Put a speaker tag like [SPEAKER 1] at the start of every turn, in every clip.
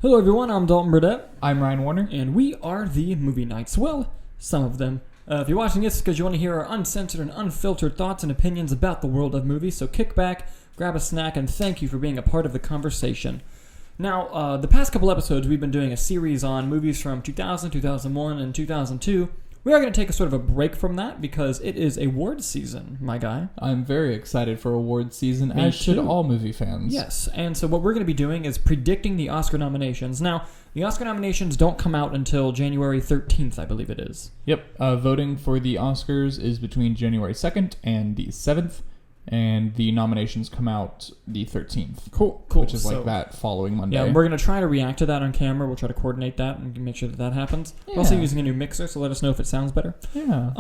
[SPEAKER 1] Hello everyone, I'm Dalton Burdett.
[SPEAKER 2] I'm Ryan Warner.
[SPEAKER 1] And we are the Movie Nights. Well, some of them. If you're watching this, it's because you want to hear our uncensored and unfiltered thoughts and opinions about the world of movies, so kick back, grab a snack, and thank you for being a part of the conversation. Now, the past couple episodes, we've been doing a series on movies from 2000, 2001, and 2002. We are going to take a sort of a break from that because it is awards season, my guy.
[SPEAKER 2] I'm very excited for awards season,
[SPEAKER 1] Me
[SPEAKER 2] as should
[SPEAKER 1] too.
[SPEAKER 2] all movie fans.
[SPEAKER 1] Yes, and so what we're going to be doing is predicting the Oscar nominations. Now, the Oscar nominations don't come out until January 13th, I believe it is.
[SPEAKER 2] Yep, voting for the Oscars is between January 2nd and the 7th, and the nominations come out the 13th.
[SPEAKER 1] Cool.
[SPEAKER 2] Which is like that following Monday.
[SPEAKER 1] Yeah, we're going to try to react to that on camera. We'll try to coordinate that and make sure that happens.
[SPEAKER 2] Yeah.
[SPEAKER 1] We're also using a new mixer, so let us know if it sounds better.
[SPEAKER 2] Yeah.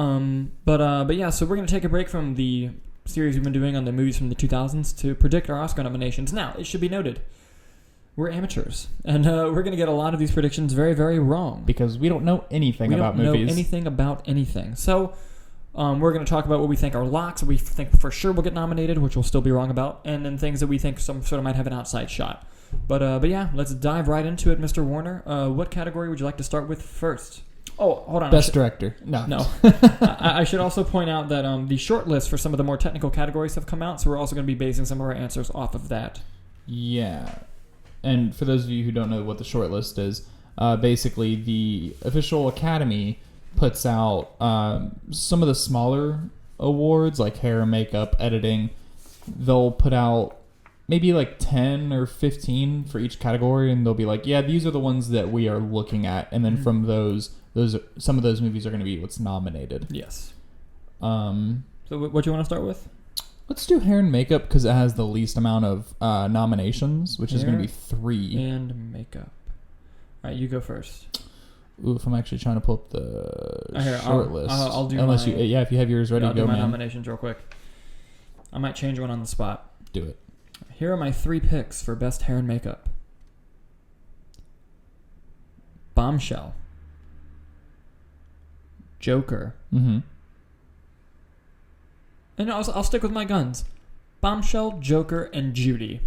[SPEAKER 1] But yeah, so we're going to take a break from the series we've been doing on the movies from the 2000s to predict our Oscar nominations. Now, it should be noted, we're amateurs, and we're going to get a lot of these predictions very, very wrong.
[SPEAKER 2] Because we don't know anything about movies.
[SPEAKER 1] We don't know anything about anything. So, we're going to talk about what we think are locks, what we think for sure will get nominated, which we'll still be wrong about, and then things that we think some sort of might have an outside shot. But yeah, let's dive right into it, Mr. Warner. What category would you like to start with first? Oh, hold on.
[SPEAKER 2] Best director. No.
[SPEAKER 1] I should also point out that the short list for some of the more technical categories have come out, so we're also going to be basing some of our answers off of that.
[SPEAKER 2] Yeah. And for those of you who don't know what the short list is, basically the official Academy puts out some of the smaller awards, like hair and makeup, editing. They'll put out maybe like 10 or 15 for each category, and they'll be like, yeah, these are the ones that we are looking at. And then from those some of those movies are going to be what's nominated.
[SPEAKER 1] Yes. So what do you want to start with?
[SPEAKER 2] Let's do hair and makeup because it has the least amount of nominations, which is going to be 3.
[SPEAKER 1] And makeup. All right, you go first.
[SPEAKER 2] Ooh, if I'm actually trying to pull up the short list.
[SPEAKER 1] I'll do
[SPEAKER 2] Unless
[SPEAKER 1] my,
[SPEAKER 2] if you have yours ready,
[SPEAKER 1] I'll
[SPEAKER 2] go,
[SPEAKER 1] do my
[SPEAKER 2] man.
[SPEAKER 1] nominations real quick. I might change one on the spot.
[SPEAKER 2] Do it.
[SPEAKER 1] Here are my 3 picks for best hair and makeup. Bombshell. Joker.
[SPEAKER 2] Mm-hmm.
[SPEAKER 1] And I'll stick with my guns. Bombshell, Joker, and Judy.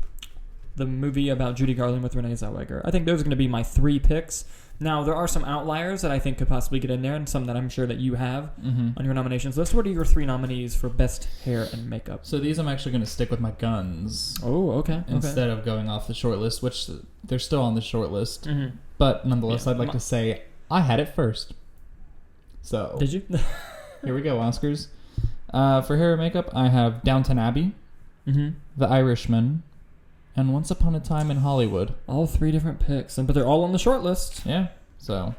[SPEAKER 1] The movie about Judy Garland with Renee Zellweger. I think those are going to be my 3 picks. Now, there are some outliers that I think could possibly get in there, and some that I'm sure that you have on your nominations list. What are your 3 nominees for best hair and makeup?
[SPEAKER 2] So these I'm actually going to stick with my guns.
[SPEAKER 1] Oh, okay.
[SPEAKER 2] Instead of going off the short list, which they're still on the short list.
[SPEAKER 1] Mm-hmm.
[SPEAKER 2] But nonetheless, I'd like to say I had it first. So
[SPEAKER 1] Did you?
[SPEAKER 2] Here we go, Oscars. For hair and makeup, I have Downton Abbey, The Irishman, and Once Upon a Time in Hollywood.
[SPEAKER 1] All 3 different picks, but they're all on the short list.
[SPEAKER 2] Yeah, so.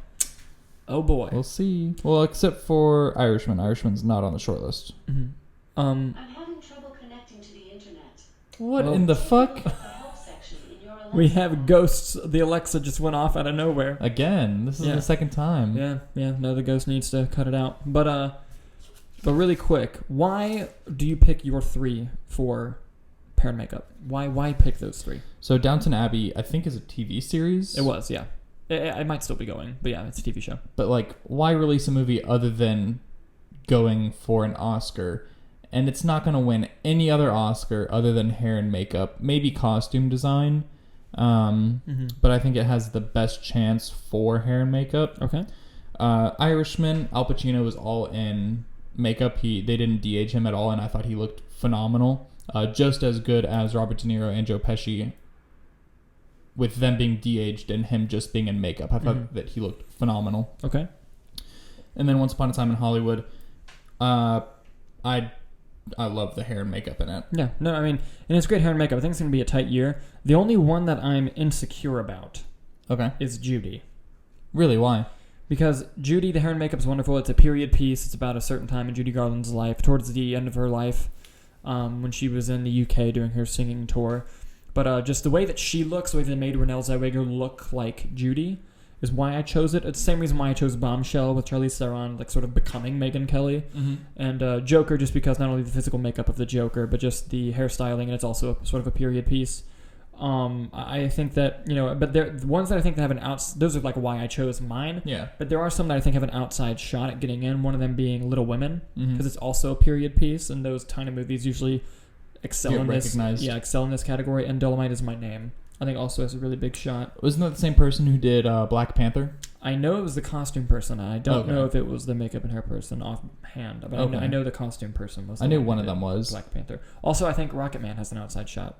[SPEAKER 1] Oh boy.
[SPEAKER 2] We'll see. Well, except for Irishman. Irishman's not on the short list.
[SPEAKER 1] Mm-hmm.
[SPEAKER 3] I'm having trouble connecting to the internet.
[SPEAKER 2] What in the fuck?
[SPEAKER 3] The help section in your Alexa.
[SPEAKER 1] We have ghosts. The Alexa just went off out of nowhere.
[SPEAKER 2] Again, this is the second time.
[SPEAKER 1] Yeah. No, the ghost needs to cut it out. But really quick, why do you pick your 3 for hair and makeup? Why pick those 3?
[SPEAKER 2] So Downton Abbey, I think, is a TV series.
[SPEAKER 1] It was, yeah. It might still be going, but yeah, it's a TV show.
[SPEAKER 2] But like, why release a movie other than going for an Oscar? And it's not going to win any other Oscar other than hair and makeup, maybe costume design. But I think it has the best chance for hair and makeup.
[SPEAKER 1] Okay.
[SPEAKER 2] Irishman, Al Pacino was all in makeup. They didn't de-age him at all, and I thought he looked phenomenal. Just as good as Robert De Niro and Joe Pesci, with them being de-aged and him just being in makeup. I thought that he looked phenomenal.
[SPEAKER 1] Okay.
[SPEAKER 2] And then Once Upon a Time in Hollywood, I love the hair and makeup in it.
[SPEAKER 1] Yeah, no, I mean, and it's great hair and makeup. I think it's going to be a tight year. The only one that I'm insecure about is Judy.
[SPEAKER 2] Really? Why?
[SPEAKER 1] Because Judy, the hair and makeup is wonderful. It's a period piece. It's about a certain time in Judy Garland's life, towards the end of her life, when she was in the UK doing her singing tour. But just the way that she looks, the way they made Renee Zellweger look like Judy is why I chose it. It's the same reason why I chose Bombshell with Charlize Theron, like sort of becoming Megyn Kelly. And Joker, just because not only the physical makeup of the Joker, but just the hairstyling, and it's also sort of a period piece. I think that, but the ones that I think that have an those are like why I chose mine.
[SPEAKER 2] Yeah.
[SPEAKER 1] But there are some that I think have an outside shot at getting in. One of them being Little Women, because it's also a period piece, and those kind of movies usually excel in this.
[SPEAKER 2] Recognized.
[SPEAKER 1] Yeah, excel in this category. And Dolomite Is My Name. I think also has a really big shot.
[SPEAKER 2] Wasn't that the same person who did Black Panther?
[SPEAKER 1] I know it was the costume person. I don't
[SPEAKER 2] Okay.
[SPEAKER 1] know if it was the makeup and hair person offhand, but
[SPEAKER 2] Okay.
[SPEAKER 1] I know the costume person was.
[SPEAKER 2] I
[SPEAKER 1] the
[SPEAKER 2] knew
[SPEAKER 1] who
[SPEAKER 2] one of
[SPEAKER 1] did
[SPEAKER 2] them was.
[SPEAKER 1] Black Panther. Also, I think Rocket Man has an outside shot.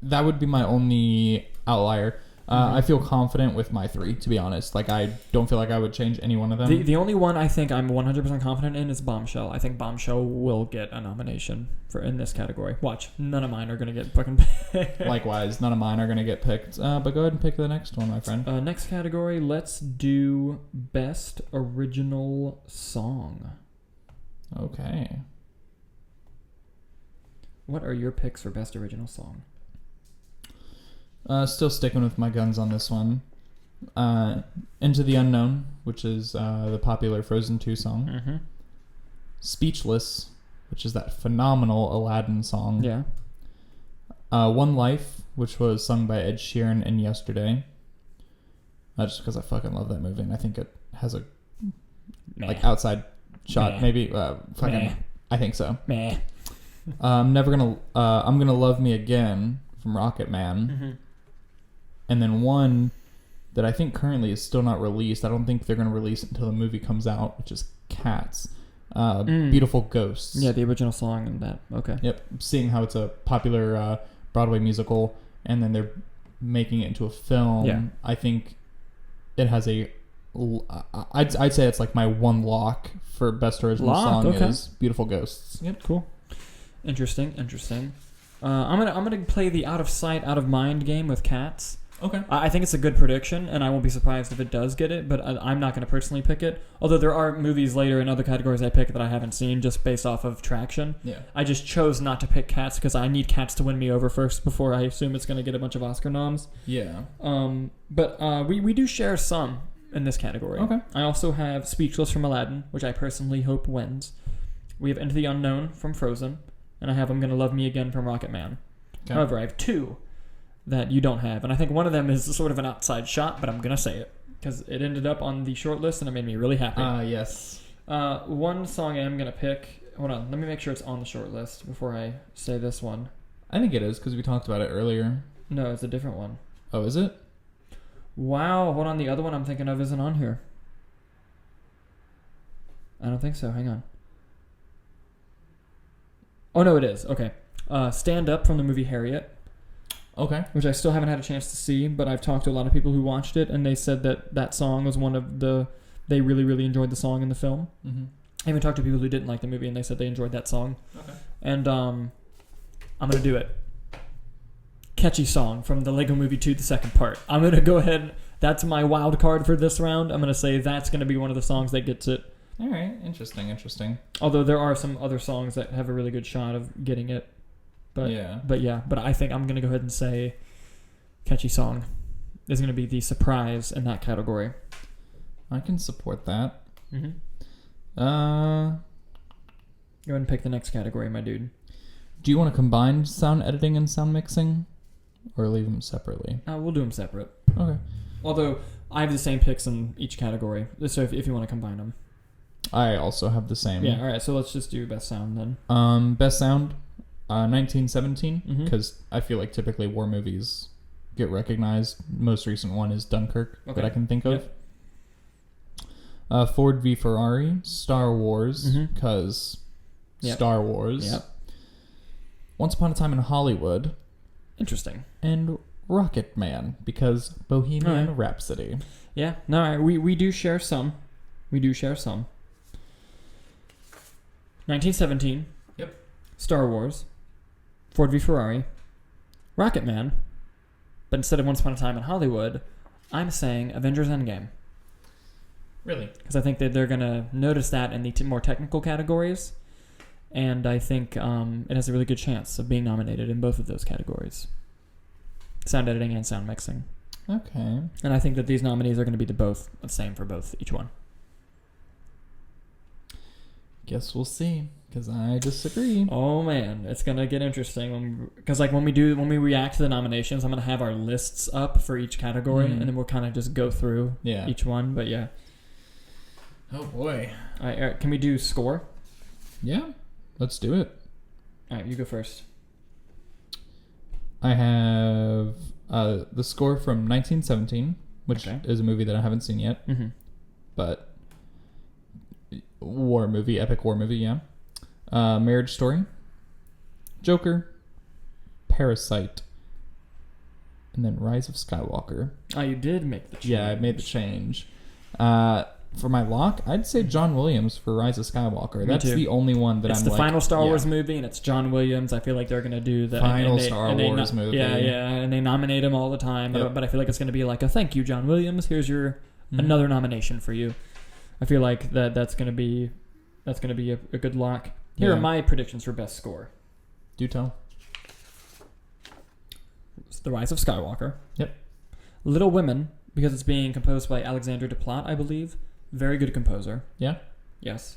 [SPEAKER 2] That would be my only outlier. I feel confident with my 3, to be honest. Like, I don't feel like I would change any one of them.
[SPEAKER 1] The only one I think I'm 100% confident in is Bombshell. I think Bombshell will get a nomination for in this category. Watch, none of mine are gonna get fucking picked.
[SPEAKER 2] Likewise, none of mine are going to get picked. But go ahead and pick the next one, my friend.
[SPEAKER 1] Next category, let's do Best Original Song.
[SPEAKER 2] Okay.
[SPEAKER 1] What are your picks for Best Original Song?
[SPEAKER 2] Still sticking with my guns on this one. Into the Unknown, which is the popular Frozen 2 song.
[SPEAKER 1] Mm-hmm.
[SPEAKER 2] Speechless, which is that phenomenal Aladdin song.
[SPEAKER 1] Yeah.
[SPEAKER 2] One Life, which was sung by Ed Sheeran in Yesterday. Just because I fucking love that movie, and I think it has a like outside shot.
[SPEAKER 1] Meh.
[SPEAKER 2] Maybe fucking.
[SPEAKER 1] Meh.
[SPEAKER 2] I think so.
[SPEAKER 1] Meh.
[SPEAKER 2] I'm gonna love me again from Rocket Man.
[SPEAKER 1] Mm-hmm.
[SPEAKER 2] And then one that I think currently is still not released. I don't think they're going to release it until the movie comes out, which is Cats. Beautiful Ghosts.
[SPEAKER 1] Yeah, the original song and that. Okay.
[SPEAKER 2] Yep. Seeing how it's a popular Broadway musical, and then they're making it into a film.
[SPEAKER 1] Yeah.
[SPEAKER 2] I think it has I'd say it's like my one lock for best original song
[SPEAKER 1] okay.
[SPEAKER 2] is Beautiful Ghosts.
[SPEAKER 1] Yep. Cool. Interesting. I'm gonna play the out of sight, out of mind game with Cats.
[SPEAKER 2] Okay.
[SPEAKER 1] I think it's a good prediction, and I won't be surprised if it does get it, but I'm not going to personally pick it. Although there are movies later in other categories I pick that I haven't seen just based off of traction.
[SPEAKER 2] Yeah.
[SPEAKER 1] I just chose not to pick Cats because I need Cats to win me over first before I assume it's going to get a bunch of Oscar noms.
[SPEAKER 2] Yeah.
[SPEAKER 1] But we do share some in this category.
[SPEAKER 2] Okay.
[SPEAKER 1] I also have Speechless from Aladdin, which I personally hope wins. We have Into the Unknown from Frozen, and I have I'm Gonna Love Me Again from Rocket Man.
[SPEAKER 2] Okay.
[SPEAKER 1] However, I have 2 that you don't have, and I think one of them is sort of an outside shot, but I'm gonna say it because it ended up on the short list and it made me really happy.
[SPEAKER 2] Yes.
[SPEAKER 1] One song I am gonna pick. Hold on, let me make sure it's on the short list before I say this one.
[SPEAKER 2] I think it is because we talked about it earlier.
[SPEAKER 1] No, it's a different one.
[SPEAKER 2] Oh, is it?
[SPEAKER 1] Wow, hold on, the other one I'm thinking of isn't on here. I don't think so. Hang on. Oh no, it is. Okay. Stand Up from the movie Harriet.
[SPEAKER 2] Okay.
[SPEAKER 1] Which I still haven't had a chance to see, but I've talked to a lot of people who watched it, and they said that song was one of they really, really enjoyed the song in the film.
[SPEAKER 2] Mm-hmm.
[SPEAKER 1] I even talked to people who didn't like the movie, and they said they enjoyed that song.
[SPEAKER 2] Okay.
[SPEAKER 1] And I'm going to do it. Catchy song from the Lego Movie 2, the second part. I'm going to go ahead. That's my wild card for this round. I'm going to say that's going to be one of the songs that gets it.
[SPEAKER 2] All right. Interesting.
[SPEAKER 1] Although there are some other songs that have a really good shot of getting it. But I think I'm going to go ahead and say Catchy Song is going to be the surprise in that category.
[SPEAKER 2] I can support that.
[SPEAKER 1] Mm-hmm.
[SPEAKER 2] Go
[SPEAKER 1] ahead and pick the next category, my dude.
[SPEAKER 2] Do you want to combine sound editing and sound mixing, or leave them separately?
[SPEAKER 1] We'll do them separate.
[SPEAKER 2] Okay.
[SPEAKER 1] Although I have the same picks in each category, so if you want to combine them.
[SPEAKER 2] I also have the same.
[SPEAKER 1] Yeah, all right, so let's just do best sound then.
[SPEAKER 2] Best sound, 1917, because
[SPEAKER 1] Mm-hmm.
[SPEAKER 2] I feel like typically war movies get recognized. Most recent one is Dunkirk that I can think of.
[SPEAKER 1] Yep.
[SPEAKER 2] Ford v Ferrari, Star Wars, because Star Wars.
[SPEAKER 1] Yep.
[SPEAKER 2] Once Upon a Time in Hollywood.
[SPEAKER 1] Interesting.
[SPEAKER 2] And Rocket Man, because Bohemian Rhapsody.
[SPEAKER 1] Yeah, no, all right, we do share some. 1917.
[SPEAKER 2] Yep.
[SPEAKER 1] Star Wars. Ford v Ferrari. Rocket Man. But instead of Once Upon a Time in Hollywood, I'm saying Avengers Endgame.
[SPEAKER 2] Really?
[SPEAKER 1] Because I think that they're going to notice that in the more technical categories. And I think it has a really good chance of being nominated in both of those categories. Sound editing and sound mixing.
[SPEAKER 2] Okay.
[SPEAKER 1] And I think that these nominees are going to be the same for each one.
[SPEAKER 2] Guess we'll see, because I disagree.
[SPEAKER 1] Oh man, it's gonna get interesting because when we react to the nominations, I'm gonna have our lists up for each category, and then we'll kind of just go through each one. But yeah.
[SPEAKER 2] Oh boy.
[SPEAKER 1] All right, Eric, can we do score?
[SPEAKER 2] Yeah, let's do it.
[SPEAKER 1] All right, you go first.
[SPEAKER 2] I have The score from 1917, which is a movie that I haven't seen yet, but war movie, epic war movie, yeah. Marriage Story, Joker, Parasite, and then Rise of Skywalker.
[SPEAKER 1] Oh, you did make the change.
[SPEAKER 2] Yeah, I made the change. For my lock, I'd say John Williams for Rise of Skywalker. That's the only one that
[SPEAKER 1] it's
[SPEAKER 2] I'm
[SPEAKER 1] the final Star Wars movie, and it's John Williams. I feel like they're going to do the
[SPEAKER 2] final Star Wars movie.
[SPEAKER 1] Yeah, and they nominate him all the time.
[SPEAKER 2] Yep.
[SPEAKER 1] But I feel like it's going to be like a thank you, John Williams. Here's your another nomination for you. I feel like that's going to be a good lock. Here are my predictions for best score.
[SPEAKER 2] Do tell.
[SPEAKER 1] It's The Rise of Skywalker.
[SPEAKER 2] Yep.
[SPEAKER 1] Little Women, because it's being composed by Alexandre Desplat, I believe. Very good composer.
[SPEAKER 2] Yeah?
[SPEAKER 1] Yes.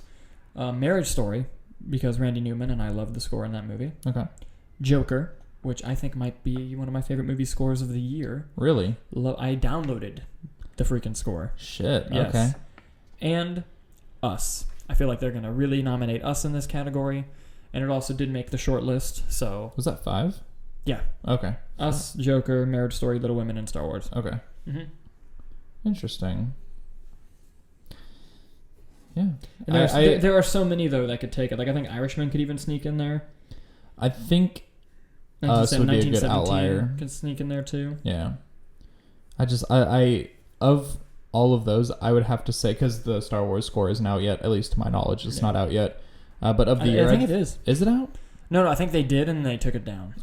[SPEAKER 1] Marriage Story, because Randy Newman, and I love the score in that movie.
[SPEAKER 2] Okay.
[SPEAKER 1] Joker, which I think might be one of my favorite movie scores of the year.
[SPEAKER 2] Really?
[SPEAKER 1] I downloaded the freaking score.
[SPEAKER 2] Shit,
[SPEAKER 1] yes.
[SPEAKER 2] Okay.
[SPEAKER 1] And Us. I feel like they're going to really nominate Us in this category. And it also did make the short list, so...
[SPEAKER 2] Was that 5?
[SPEAKER 1] Yeah.
[SPEAKER 2] Okay.
[SPEAKER 1] Us, Joker, Marriage Story, Little Women, and Star Wars.
[SPEAKER 2] Okay.
[SPEAKER 1] Mm-hmm.
[SPEAKER 2] Interesting. Yeah.
[SPEAKER 1] And there are so many, though, that could take it. Like, I think Irishman could even sneak in there.
[SPEAKER 2] I think Us would be a good outlier.
[SPEAKER 1] Could sneak in there, too.
[SPEAKER 2] Yeah. I of all of those, I would have to say, because the Star Wars score isn't out yet, at least to my knowledge, it's not out yet. But of the year...
[SPEAKER 1] I think it is.
[SPEAKER 2] Is it out?
[SPEAKER 1] No, I think they did, and they took it down.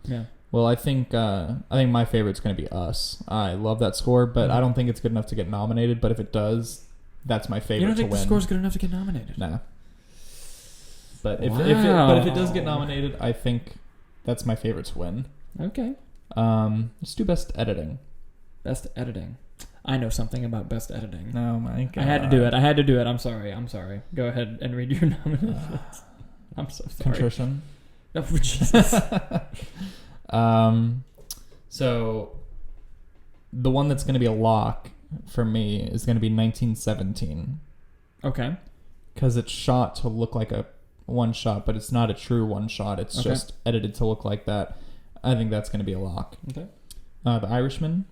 [SPEAKER 2] Yeah. Well, I think my favorite's going to be Us. I love that score, but I don't think it's good enough to get nominated. But if it does, that's my favorite to win.
[SPEAKER 1] You don't think the score's good enough to get nominated?
[SPEAKER 2] Nah. But if it does get nominated, I think that's my favorite to win.
[SPEAKER 1] Okay.
[SPEAKER 2] Let's do best editing.
[SPEAKER 1] Best editing. I know something about best editing.
[SPEAKER 2] Oh my god.
[SPEAKER 1] I had to do it. I'm sorry. Go ahead and read your nominations. I'm so sorry.
[SPEAKER 2] Contrition.
[SPEAKER 1] Oh, Jesus.
[SPEAKER 2] So the one that's going to be a lock for me is going to be 1917.
[SPEAKER 1] Okay.
[SPEAKER 2] Because it's shot to look like a one shot, but it's not a true one shot. It's just edited to look like that. I think that's going to be a lock.
[SPEAKER 1] Okay.
[SPEAKER 2] The Irishman,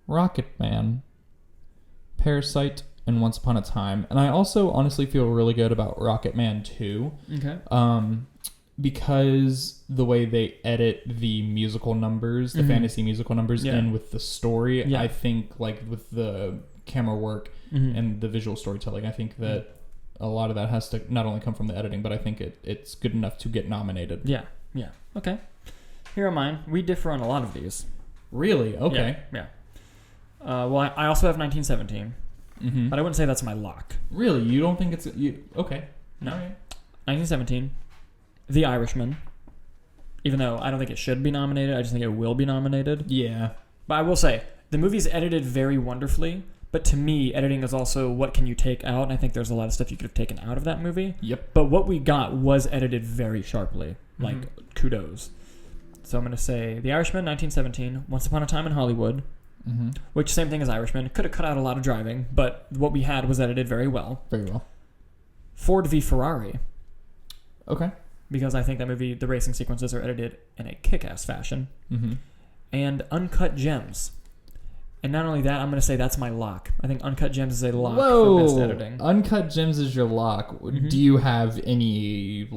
[SPEAKER 2] Rocket Man, Parasite, and Once Upon a Time. And I also honestly feel really good about Rocket Man 2.
[SPEAKER 1] Okay.
[SPEAKER 2] Because the way they edit the musical numbers, the fantasy musical numbers in with the story, I think like with the camera work and the visual storytelling, I think that a lot of that has to not only come from the editing, but I think it's good enough to get nominated.
[SPEAKER 1] Yeah. Okay. Here are mine. We differ on a lot of these.
[SPEAKER 2] Really? Okay.
[SPEAKER 1] Yeah. Well, I also have 1917, but I wouldn't say that's my lock.
[SPEAKER 2] Really? You don't think it's... Okay.
[SPEAKER 1] No.
[SPEAKER 2] All right.
[SPEAKER 1] 1917, The Irishman, even though I don't think it should be nominated, I just think it will be nominated.
[SPEAKER 2] Yeah.
[SPEAKER 1] But I will say, the movie's edited very wonderfully, but to me, editing is also what can you take out, and I think there's a lot of stuff you could have taken out of that movie.
[SPEAKER 2] Yep.
[SPEAKER 1] But what we got was edited very sharply. Like, kudos. So I'm going to say The Irishman, 1917, Once Upon a Time in Hollywood, which, same thing as Irishman, could have cut out a lot of driving, but what we had was edited very well.
[SPEAKER 2] Very well.
[SPEAKER 1] Ford v. Ferrari.
[SPEAKER 2] Okay.
[SPEAKER 1] Because I think that movie, the racing sequences are edited in a kick-ass fashion. And Uncut Gems. And not only that, I'm going to say that's my lock. I think Uncut Gems is a lock for best editing.
[SPEAKER 2] Uncut Gems is your lock. Do you have any,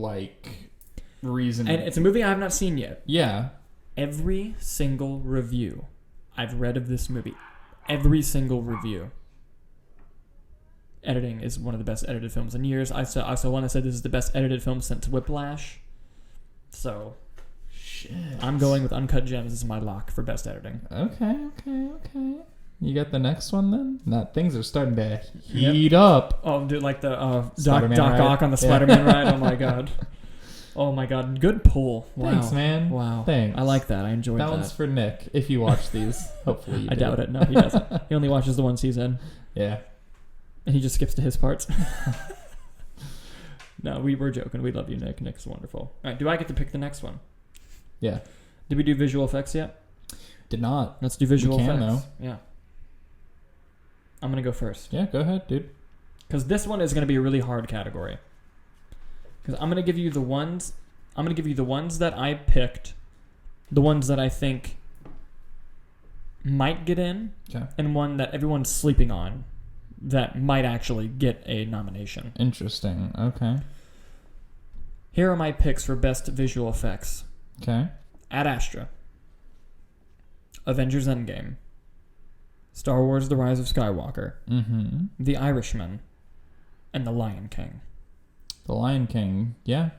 [SPEAKER 2] reason?
[SPEAKER 1] And it's a movie I have not seen yet.
[SPEAKER 2] Yeah.
[SPEAKER 1] Every single review I've read of this movie, every single review, editing is one of the best edited films in years. I saw one that said this is the best edited film since Whiplash. So, I'm going with Uncut Gems as my lock for best editing.
[SPEAKER 2] Okay. You got the next one then? Things are starting to heat up.
[SPEAKER 1] Oh, dude, like the Doc Ock on the Spider-Man ride. Oh my god, good pull. Wow.
[SPEAKER 2] Thanks, man.
[SPEAKER 1] Wow.
[SPEAKER 2] Thanks.
[SPEAKER 1] I like that. I enjoyed that.
[SPEAKER 2] That one's for Nick, if you watch these. Hopefully you do.
[SPEAKER 1] I doubt it. No, he doesn't. He only watches the ones he's in.
[SPEAKER 2] Yeah.
[SPEAKER 1] And he just skips to his parts. No, we were joking. We love you, Nick. Nick's wonderful. All right, do I get to pick the next one?
[SPEAKER 2] Yeah.
[SPEAKER 1] Did we do visual effects yet?
[SPEAKER 2] Did not.
[SPEAKER 1] Let's do visual effects.
[SPEAKER 2] Though.
[SPEAKER 1] Yeah. I'm going to go first.
[SPEAKER 2] Yeah, go ahead, dude.
[SPEAKER 1] Because this one is going to be a really hard category. Because I'm going to give you the ones that I picked, the ones that I think might get in,
[SPEAKER 2] Okay.
[SPEAKER 1] and one that everyone's sleeping on that might actually get a nomination.
[SPEAKER 2] Interesting. Okay.
[SPEAKER 1] Here are my picks for best visual effects.
[SPEAKER 2] Okay.
[SPEAKER 1] Ad Astra, Avengers Endgame, Star Wars The Rise of Skywalker,
[SPEAKER 2] Mm-hmm.
[SPEAKER 1] The Irishman, and The Lion King.
[SPEAKER 2] The Lion King. Yeah.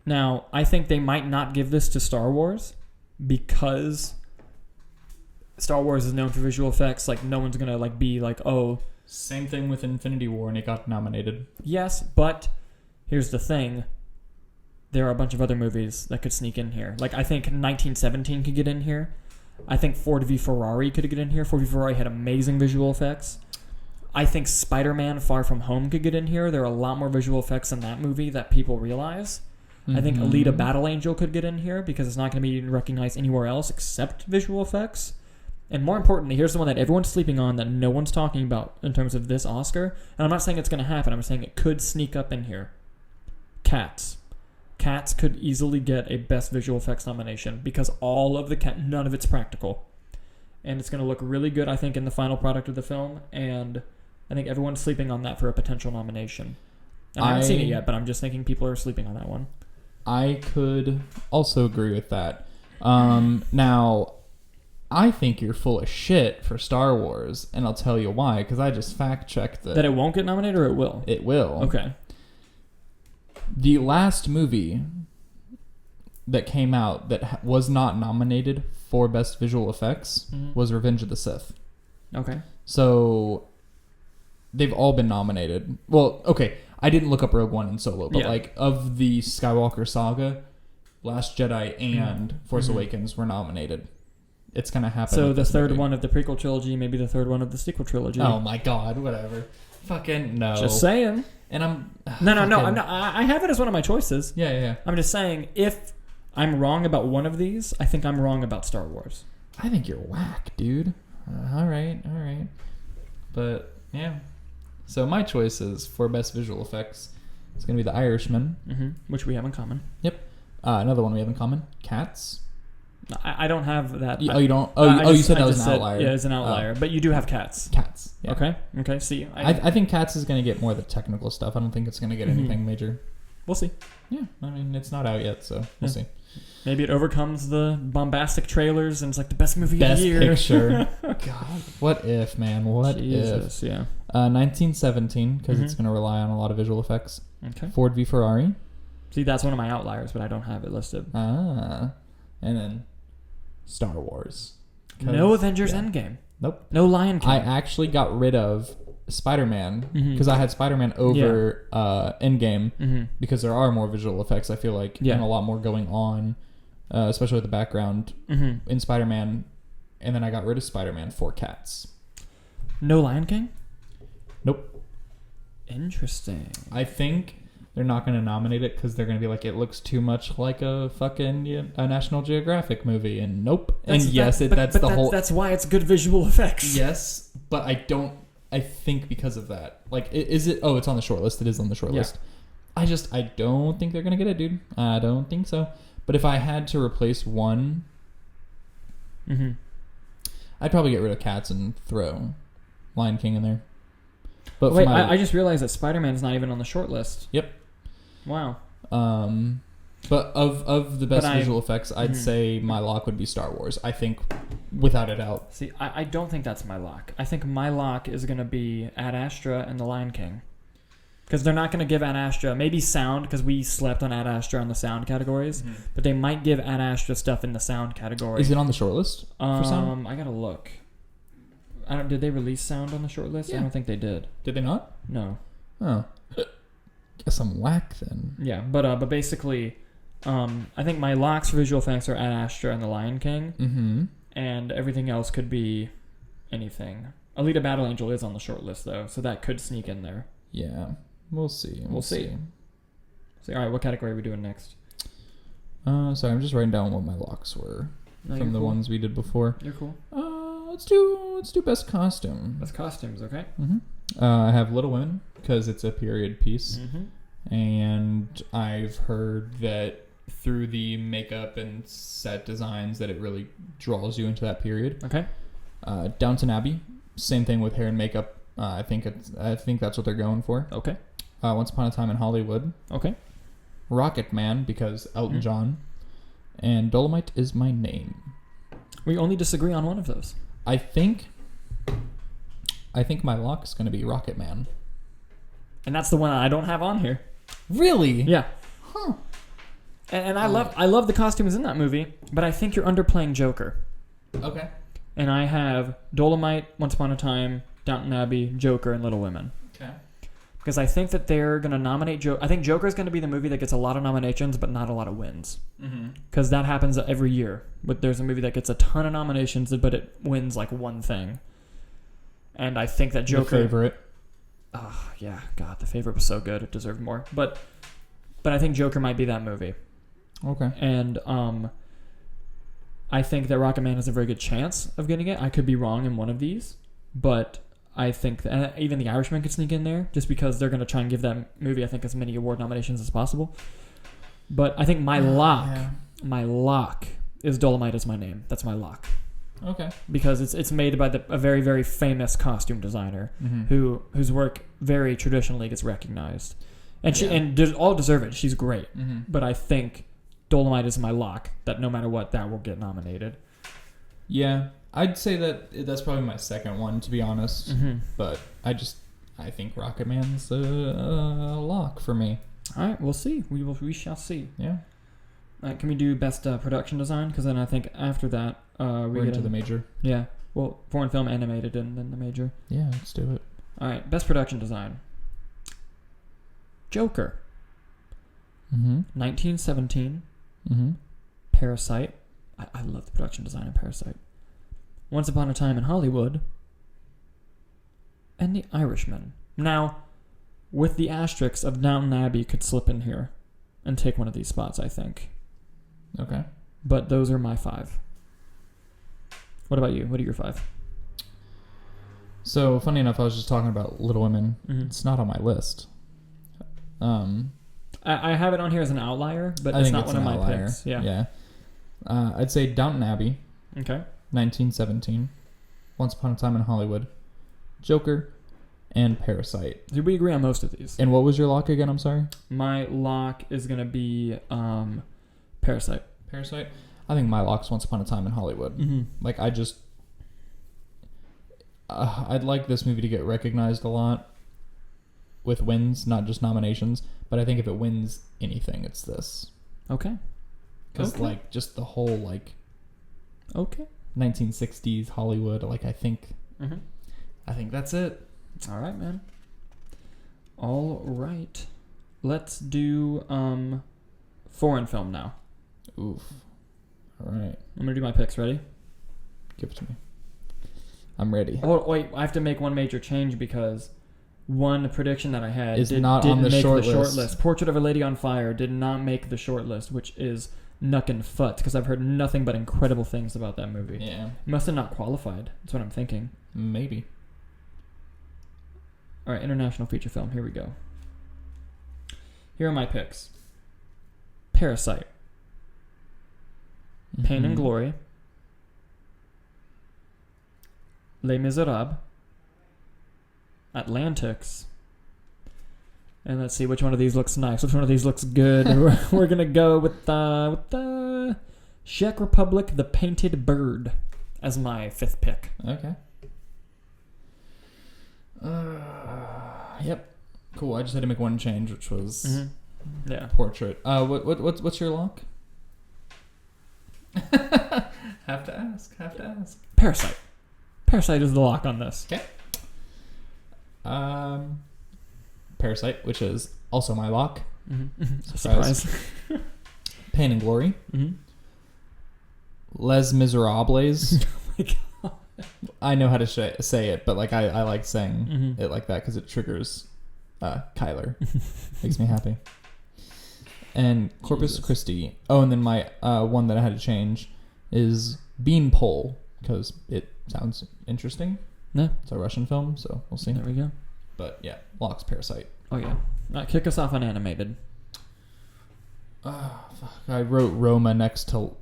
[SPEAKER 1] Now, I think they might not give this to Star Wars because Star Wars is known for visual effects. Like, no one's going to be like, oh,
[SPEAKER 2] Same thing with Infinity War, and it got nominated.
[SPEAKER 1] yes, but here's the thing. There are a bunch of other movies that could sneak in here. Like, I think 1917 could get in here. I think Ford v Ferrari could get in here. Ford v Ferrari had amazing visual effects. I think Spider-Man Far From Home could get in here. There are a lot more visual effects in that movie that people realize. I think
[SPEAKER 2] Mhm.
[SPEAKER 1] Alita Battle Angel could get in here because it's not going to be recognized anywhere else except visual effects. And more importantly, here's the one that everyone's sleeping on that no one's talking about in terms of this Oscar. And I'm not saying it's going to happen. I'm saying it could sneak up in here. Cats. Cats could easily get a Best Visual Effects nomination because all of the none of it's practical. And it's going to look really good, I think, in the final product of the film. And I think everyone's sleeping on that for a potential nomination. And I haven't seen it yet, but I'm just thinking people are sleeping on that one.
[SPEAKER 2] I could also agree with that. Now, I think you're full of shit for Star Wars, and I'll tell you why, because I just fact-checked
[SPEAKER 1] That it won't get nominated or it will?
[SPEAKER 2] it will.
[SPEAKER 1] Okay.
[SPEAKER 2] The last movie that came out that was not nominated for Best Visual Effects
[SPEAKER 1] Mhm.
[SPEAKER 2] was Revenge of the Sith.
[SPEAKER 1] Okay.
[SPEAKER 2] So they've all been nominated. Well, okay, I didn't look up Rogue One and Solo, but
[SPEAKER 1] Yeah.
[SPEAKER 2] like of the Skywalker saga, Last Jedi and Force
[SPEAKER 1] Mhm.
[SPEAKER 2] Awakens were nominated. It's gonna happen.
[SPEAKER 1] So
[SPEAKER 2] with
[SPEAKER 1] the
[SPEAKER 2] this
[SPEAKER 1] third
[SPEAKER 2] movie.
[SPEAKER 1] one of the prequel trilogy, maybe the third one of the sequel trilogy.
[SPEAKER 2] Oh my god, whatever. Fucking no.
[SPEAKER 1] Just saying.
[SPEAKER 2] And I'm
[SPEAKER 1] No.
[SPEAKER 2] fucking-
[SPEAKER 1] I'm not, I have it as one of my choices.
[SPEAKER 2] Yeah.
[SPEAKER 1] I'm just saying, if I'm wrong about one of these, I think I'm wrong about Star Wars.
[SPEAKER 2] I think you're whack, dude. All right. But yeah. So my choices for Best Visual Effects is gonna be The Irishman.
[SPEAKER 1] Which we have in common.
[SPEAKER 2] Yep. Another one we have in common, Cats.
[SPEAKER 1] I don't have that.
[SPEAKER 2] You don't?
[SPEAKER 1] I
[SPEAKER 2] You
[SPEAKER 1] just-
[SPEAKER 2] said
[SPEAKER 1] I
[SPEAKER 2] that was
[SPEAKER 1] just
[SPEAKER 2] an
[SPEAKER 1] said-
[SPEAKER 2] outlier.
[SPEAKER 1] Yeah, it's an outlier. But you do have Cats.
[SPEAKER 2] Cats. Yeah.
[SPEAKER 1] Okay. See,
[SPEAKER 2] I think Cats is going to get more of the technical stuff. I don't think it's going to get
[SPEAKER 1] Mhm.
[SPEAKER 2] anything major.
[SPEAKER 1] we'll see.
[SPEAKER 2] Yeah. I mean, it's not out yet, so we'll see.
[SPEAKER 1] Maybe it overcomes the bombastic trailers and it's like the best movie
[SPEAKER 2] Best
[SPEAKER 1] of the year.
[SPEAKER 2] Picture. God. What if, man? What if?
[SPEAKER 1] Jesus, yeah.
[SPEAKER 2] 1917, because it's
[SPEAKER 1] Mhm.
[SPEAKER 2] going to rely on a lot of visual effects.
[SPEAKER 1] Okay.
[SPEAKER 2] Ford v Ferrari.
[SPEAKER 1] See, that's one of my outliers, but I don't have it listed.
[SPEAKER 2] And then Star Wars. 'Cause-
[SPEAKER 1] No Avengers
[SPEAKER 2] yeah.
[SPEAKER 1] Endgame.
[SPEAKER 2] Nope.
[SPEAKER 1] No Lion King.
[SPEAKER 2] I actually got rid of Spider-Man
[SPEAKER 1] Mhm.
[SPEAKER 2] because I had Spider-Man over Endgame
[SPEAKER 1] Mhm.
[SPEAKER 2] because there are more visual effects, I feel like,
[SPEAKER 1] Yeah.
[SPEAKER 2] and a lot more going on, especially with the background
[SPEAKER 1] Mhm.
[SPEAKER 2] in Spider-Man. And then I got rid of Spider-Man for Cats.
[SPEAKER 1] No Lion King?
[SPEAKER 2] Nope.
[SPEAKER 1] Interesting.
[SPEAKER 2] I think they're not going to nominate it because they're going to be like, it looks too much like a fucking a National Geographic movie. And nope.
[SPEAKER 1] That's
[SPEAKER 2] the whole...
[SPEAKER 1] That's why it's good visual effects.
[SPEAKER 2] Yes, but I think because of that. Like, is it... Oh, it's on the short list. It is on the short
[SPEAKER 1] Yeah.
[SPEAKER 2] list. I don't think they're going to get it, dude. I don't think so. But if I had to replace one,
[SPEAKER 1] Mm-hmm.
[SPEAKER 2] I'd probably get rid of Cats and throw Lion King in there. But
[SPEAKER 1] Wait,
[SPEAKER 2] for my...
[SPEAKER 1] I just realized that Spider-Man's not even on the short list.
[SPEAKER 2] Yep.
[SPEAKER 1] Wow.
[SPEAKER 2] But of the best visual effects, I'd
[SPEAKER 1] Mhm.
[SPEAKER 2] say my lock would be Star Wars. I think, without a doubt.
[SPEAKER 1] See, I don't think that's my lock. I think my lock is going to be Ad Astra and The Lion King. Because they're not going to give Ad Astra, maybe sound, because we slept on Ad Astra on the sound categories, but they might give Ad Astra stuff in the sound category.
[SPEAKER 2] Is it on the short list for sound?
[SPEAKER 1] I got to look. Did they release sound on the short list?
[SPEAKER 2] Yeah.
[SPEAKER 1] I don't think they did.
[SPEAKER 2] Did they not?
[SPEAKER 1] No.
[SPEAKER 2] Oh. Guess I'm whack then.
[SPEAKER 1] Yeah, but basically, I think my locks for visual effects are Ad Astra and The Lion King,
[SPEAKER 2] Mm-hmm.
[SPEAKER 1] and everything else could be anything. Alita Battle Angel is on the short list, though, so that could sneak in there.
[SPEAKER 2] Yeah. We'll see.
[SPEAKER 1] We'll see. So, all right, what category are we doing next?
[SPEAKER 2] Sorry, I'm just writing down what my locks were
[SPEAKER 1] No,
[SPEAKER 2] from
[SPEAKER 1] you're
[SPEAKER 2] the
[SPEAKER 1] cool.
[SPEAKER 2] ones we did before.
[SPEAKER 1] You're cool.
[SPEAKER 2] Let's do best costume.
[SPEAKER 1] That's costumes, okay?
[SPEAKER 2] Mm-hmm. I have Little Women because it's a period piece.
[SPEAKER 1] Mm-hmm.
[SPEAKER 2] And I've heard that through the makeup and set designs that it really draws you into that period.
[SPEAKER 1] Okay.
[SPEAKER 2] Downton Abbey, same thing with hair and makeup. I think that's what they're going for.
[SPEAKER 1] Okay.
[SPEAKER 2] Once Upon a Time in Hollywood.
[SPEAKER 1] Okay.
[SPEAKER 2] Rocket Man, because Elton
[SPEAKER 1] Mm-hmm.
[SPEAKER 2] John. And Dolomite Is My Name.
[SPEAKER 1] We only disagree on one of those.
[SPEAKER 2] I think my lock is going to be Rocket Man.
[SPEAKER 1] And that's the one I don't have on here.
[SPEAKER 2] Really?
[SPEAKER 1] Yeah.
[SPEAKER 2] Huh.
[SPEAKER 1] And I love the costumes in that movie, but I think you're underplaying Joker.
[SPEAKER 2] Okay.
[SPEAKER 1] And I have Dolomite, Once Upon a Time, Downton Abbey, Joker, and Little Women.
[SPEAKER 2] Okay.
[SPEAKER 1] Because I think that they're going to nominate Joker. I think Joker is going to be the movie that gets a lot of nominations, but not a lot of wins. Because that happens every year. But there's a movie that gets a ton of nominations, but it wins like one thing. And I think that Joker...
[SPEAKER 2] Your favorite.
[SPEAKER 1] Oh, yeah. God, The Favorite was so good. It deserved more. But I think Joker might be that movie.
[SPEAKER 2] Okay.
[SPEAKER 1] And I think that Rocket Man has a very good chance of getting it. I could be wrong in one of these. But... I think that even The Irishman could sneak in there just because they're going to try and give that movie, I think, as many award nominations as possible. But I think my lock is Dolomite Is My Name. That's my lock.
[SPEAKER 2] Okay.
[SPEAKER 1] Because it's made by a very, very famous costume designer whose work very traditionally gets recognized. And all deserve it. She's great. But I think Dolomite is my lock that no matter what, that will get nominated.
[SPEAKER 2] Yeah. I'd say that's probably my second one, to be honest. But I think Rocket Man's a lock for me.
[SPEAKER 1] All right, we'll see. We shall see.
[SPEAKER 2] Yeah.
[SPEAKER 1] All right, can we do best production design? Because then I think after that
[SPEAKER 2] we're into the major.
[SPEAKER 1] Yeah. Well, foreign film, animated, and then the major.
[SPEAKER 2] Yeah, let's do it.
[SPEAKER 1] All right, best production design. Joker. 1917. Parasite. I love the production design of Parasite. Once Upon a Time in Hollywood, and The Irishman. Now, with the asterisks of Downton Abbey could slip in here and take one of these spots, I think.
[SPEAKER 2] Okay.
[SPEAKER 1] But those are my 5. What about you? What are your 5?
[SPEAKER 2] So, funny enough, I was just talking about Little Women. It's not on my list.
[SPEAKER 1] I have it on here as an outlier, but
[SPEAKER 2] I
[SPEAKER 1] it's
[SPEAKER 2] think
[SPEAKER 1] not
[SPEAKER 2] it's
[SPEAKER 1] one of
[SPEAKER 2] an
[SPEAKER 1] my
[SPEAKER 2] outlier.
[SPEAKER 1] picks. Yeah.
[SPEAKER 2] Yeah. I'd say Downton Abbey.
[SPEAKER 1] Okay.
[SPEAKER 2] 1917, Once Upon a Time in Hollywood, Joker, and Parasite.
[SPEAKER 1] Did we agree on most of these?
[SPEAKER 2] And what was your lock again? I'm sorry.
[SPEAKER 1] My lock is going to be Parasite.
[SPEAKER 2] Parasite? I think my lock's Once Upon a Time in Hollywood. Like, I'd like this movie to get recognized a lot with wins, not just nominations. But I think if it wins anything, it's this.
[SPEAKER 1] Okay.
[SPEAKER 2] Because, like, just the whole, like...
[SPEAKER 1] Okay.
[SPEAKER 2] 1960s Hollywood, like, I think that's it.
[SPEAKER 1] All right, man. All right. Let's do foreign film now.
[SPEAKER 2] Oof. All right.
[SPEAKER 1] I'm going to do my picks. Ready?
[SPEAKER 2] Give it to me. I'm ready.
[SPEAKER 1] Oh, wait. I have to make one major change because one prediction that I had
[SPEAKER 2] Is not on the
[SPEAKER 1] make
[SPEAKER 2] short
[SPEAKER 1] the short
[SPEAKER 2] list.
[SPEAKER 1] list. Portrait of a Lady on Fire did not make the short list, which is Nuckin' Foot, because I've heard nothing but incredible things about that movie.
[SPEAKER 2] Yeah.
[SPEAKER 1] It must have not qualified. That's what I'm thinking.
[SPEAKER 2] Maybe.
[SPEAKER 1] All right, international feature film. Here we go. Here are my picks. Parasite. Pain and Glory. Les Miserables. Atlantics. And let's see which one of these looks nice. Which one of these looks good? We're gonna go with the Czech Republic, The Painted Bird, as my 5th pick.
[SPEAKER 2] Okay. Yep. Cool. I just had to make one change, which was
[SPEAKER 1] Yeah.
[SPEAKER 2] Portrait. What's your lock? Have to ask.
[SPEAKER 1] Parasite. Parasite is the lock on this.
[SPEAKER 2] Okay. Parasite, which is also my lock.
[SPEAKER 1] Surprise.
[SPEAKER 2] Pain and Glory. Les Miserables.
[SPEAKER 1] Oh my God.
[SPEAKER 2] I know how to say it, but like I like saying it like that because it triggers Kyler. Makes me happy. And Corpus Christi. Oh, and then my one that I had to change is Beanpole because it sounds interesting.
[SPEAKER 1] Yeah.
[SPEAKER 2] It's a Russian film, so we'll see.
[SPEAKER 1] There we go.
[SPEAKER 2] But yeah, locks Parasite.
[SPEAKER 1] Oh yeah. Kick us off on animated.
[SPEAKER 2] Fuck. I wrote Roma next to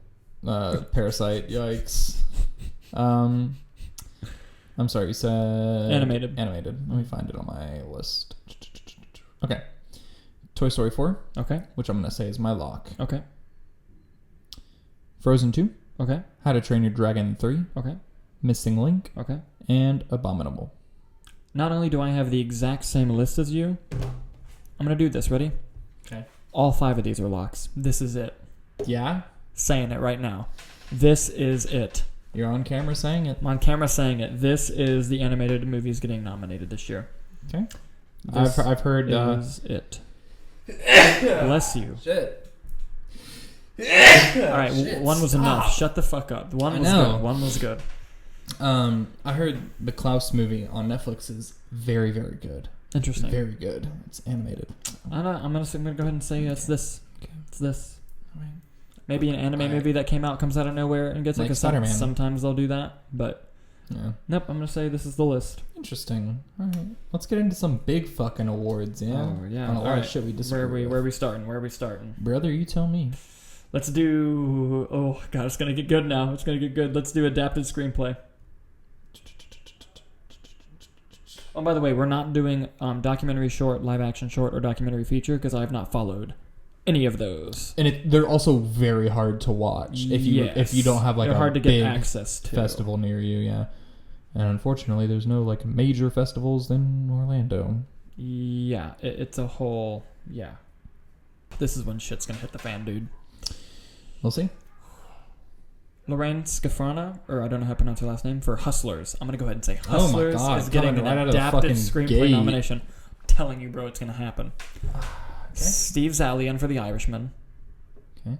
[SPEAKER 2] Parasite. Yikes. I'm sorry, you said...
[SPEAKER 1] Animated.
[SPEAKER 2] Animated. Let me find it on my list. Okay. Toy Story 4,
[SPEAKER 1] Okay.
[SPEAKER 2] which I'm going to say is my lock.
[SPEAKER 1] Okay.
[SPEAKER 2] Frozen 2,
[SPEAKER 1] Okay.
[SPEAKER 2] How to Train Your Dragon 3,
[SPEAKER 1] Okay.
[SPEAKER 2] Missing Link,
[SPEAKER 1] Okay.
[SPEAKER 2] and Abominable.
[SPEAKER 1] Not only do I have the exact same list as you, I'm going to do this. Ready?
[SPEAKER 2] Okay.
[SPEAKER 1] All 5 of these are locks. This is it.
[SPEAKER 2] Yeah?
[SPEAKER 1] Saying it right now. This is it.
[SPEAKER 2] You're on camera saying it.
[SPEAKER 1] I'm on camera saying it. This is the animated movies getting nominated this year.
[SPEAKER 2] Okay.
[SPEAKER 1] This
[SPEAKER 2] I've heard...
[SPEAKER 1] is it. Bless you.
[SPEAKER 2] Shit.
[SPEAKER 1] All right, one was enough. Shut the fuck up. One was good. One was good.
[SPEAKER 2] I heard the Klaus movie on Netflix is very, very good.
[SPEAKER 1] Interesting.
[SPEAKER 2] Very good. It's animated.
[SPEAKER 1] I'm gonna go ahead and say it's this.
[SPEAKER 2] Okay.
[SPEAKER 1] It's this.
[SPEAKER 2] All right.
[SPEAKER 1] Maybe an anime movie that comes out of nowhere and gets
[SPEAKER 2] Like
[SPEAKER 1] like a
[SPEAKER 2] Spider-Man.
[SPEAKER 1] Sometimes they'll do that, but
[SPEAKER 2] Yeah.
[SPEAKER 1] nope. I'm gonna say this is the list.
[SPEAKER 2] Interesting. All right. Let's get into some big fucking awards. Yeah.
[SPEAKER 1] Oh yeah.
[SPEAKER 2] On a lot
[SPEAKER 1] All
[SPEAKER 2] of
[SPEAKER 1] right.
[SPEAKER 2] shit we disagree
[SPEAKER 1] Where are
[SPEAKER 2] with.
[SPEAKER 1] we starting?
[SPEAKER 2] Brother, you tell me.
[SPEAKER 1] Let's do. Oh god, it's gonna get good now. It's gonna get good. Let's do adapted screenplay. Oh, by the way, we're not doing documentary short, live action short, or documentary feature because I have not followed any of those.
[SPEAKER 2] And they're also very hard to watch if you don't have like
[SPEAKER 1] they're
[SPEAKER 2] a
[SPEAKER 1] hard to
[SPEAKER 2] big
[SPEAKER 1] get access to.
[SPEAKER 2] festival near you. Yeah. And unfortunately, there's no like major festivals in Orlando.
[SPEAKER 1] Yeah, it's a whole. Yeah. This is when shit's gonna hit the fan, dude.
[SPEAKER 2] We'll see.
[SPEAKER 1] Lorraine Scafrana, or I don't know how to pronounce her last name, for Hustlers. I'm gonna go ahead and say
[SPEAKER 2] Oh my
[SPEAKER 1] Hustlers
[SPEAKER 2] God,
[SPEAKER 1] is getting
[SPEAKER 2] coming
[SPEAKER 1] an
[SPEAKER 2] right out of the
[SPEAKER 1] adapted
[SPEAKER 2] fucking
[SPEAKER 1] screenplay
[SPEAKER 2] gate.
[SPEAKER 1] nomination. I'm telling you, bro, it's gonna happen.
[SPEAKER 2] Okay.
[SPEAKER 1] Steve Zalian for The Irishman.
[SPEAKER 2] Okay.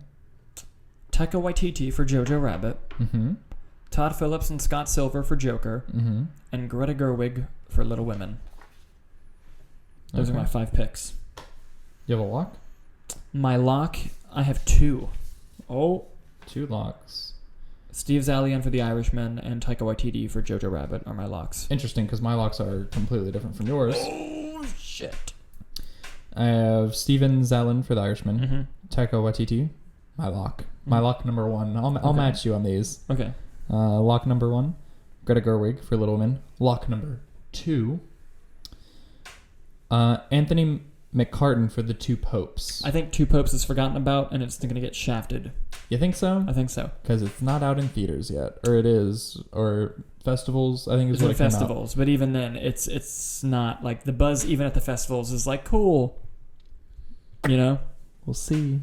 [SPEAKER 1] Taika Waititi for Jojo Rabbit.
[SPEAKER 2] Mm-hmm.
[SPEAKER 1] Todd Phillips and Scott Silver for Joker.
[SPEAKER 2] Mm-hmm.
[SPEAKER 1] And Greta Gerwig for Little Women. Those are my 5 picks.
[SPEAKER 2] You have a lock?
[SPEAKER 1] My lock, I have 2. Oh.
[SPEAKER 2] 2 locks.
[SPEAKER 1] Steve Zalian for The Irishman and Taika Waititi for Jojo Rabbit are my locks.
[SPEAKER 2] Interesting, because my locks are completely different from yours.
[SPEAKER 1] Oh, shit.
[SPEAKER 2] I have Steven Zalin for The Irishman.
[SPEAKER 1] Mm-hmm.
[SPEAKER 2] Taika Waititi, my lock. My lock number 1. I'll
[SPEAKER 1] Okay.
[SPEAKER 2] match you on these.
[SPEAKER 1] Okay.
[SPEAKER 2] Lock number 1, Greta Gerwig for Little Women. Lock number 2, Anthony McCartan for The Two Popes.
[SPEAKER 1] I think Two Popes is forgotten about, and it's going to get shafted.
[SPEAKER 2] You think so?
[SPEAKER 1] I think so.
[SPEAKER 2] Because it's not out in theaters yet, or it is, or festivals. I think is
[SPEAKER 1] It's
[SPEAKER 2] what
[SPEAKER 1] at
[SPEAKER 2] it came out.
[SPEAKER 1] festivals, but even then, it's not like the buzz. Even at the festivals is like cool. You know,
[SPEAKER 2] We'll see.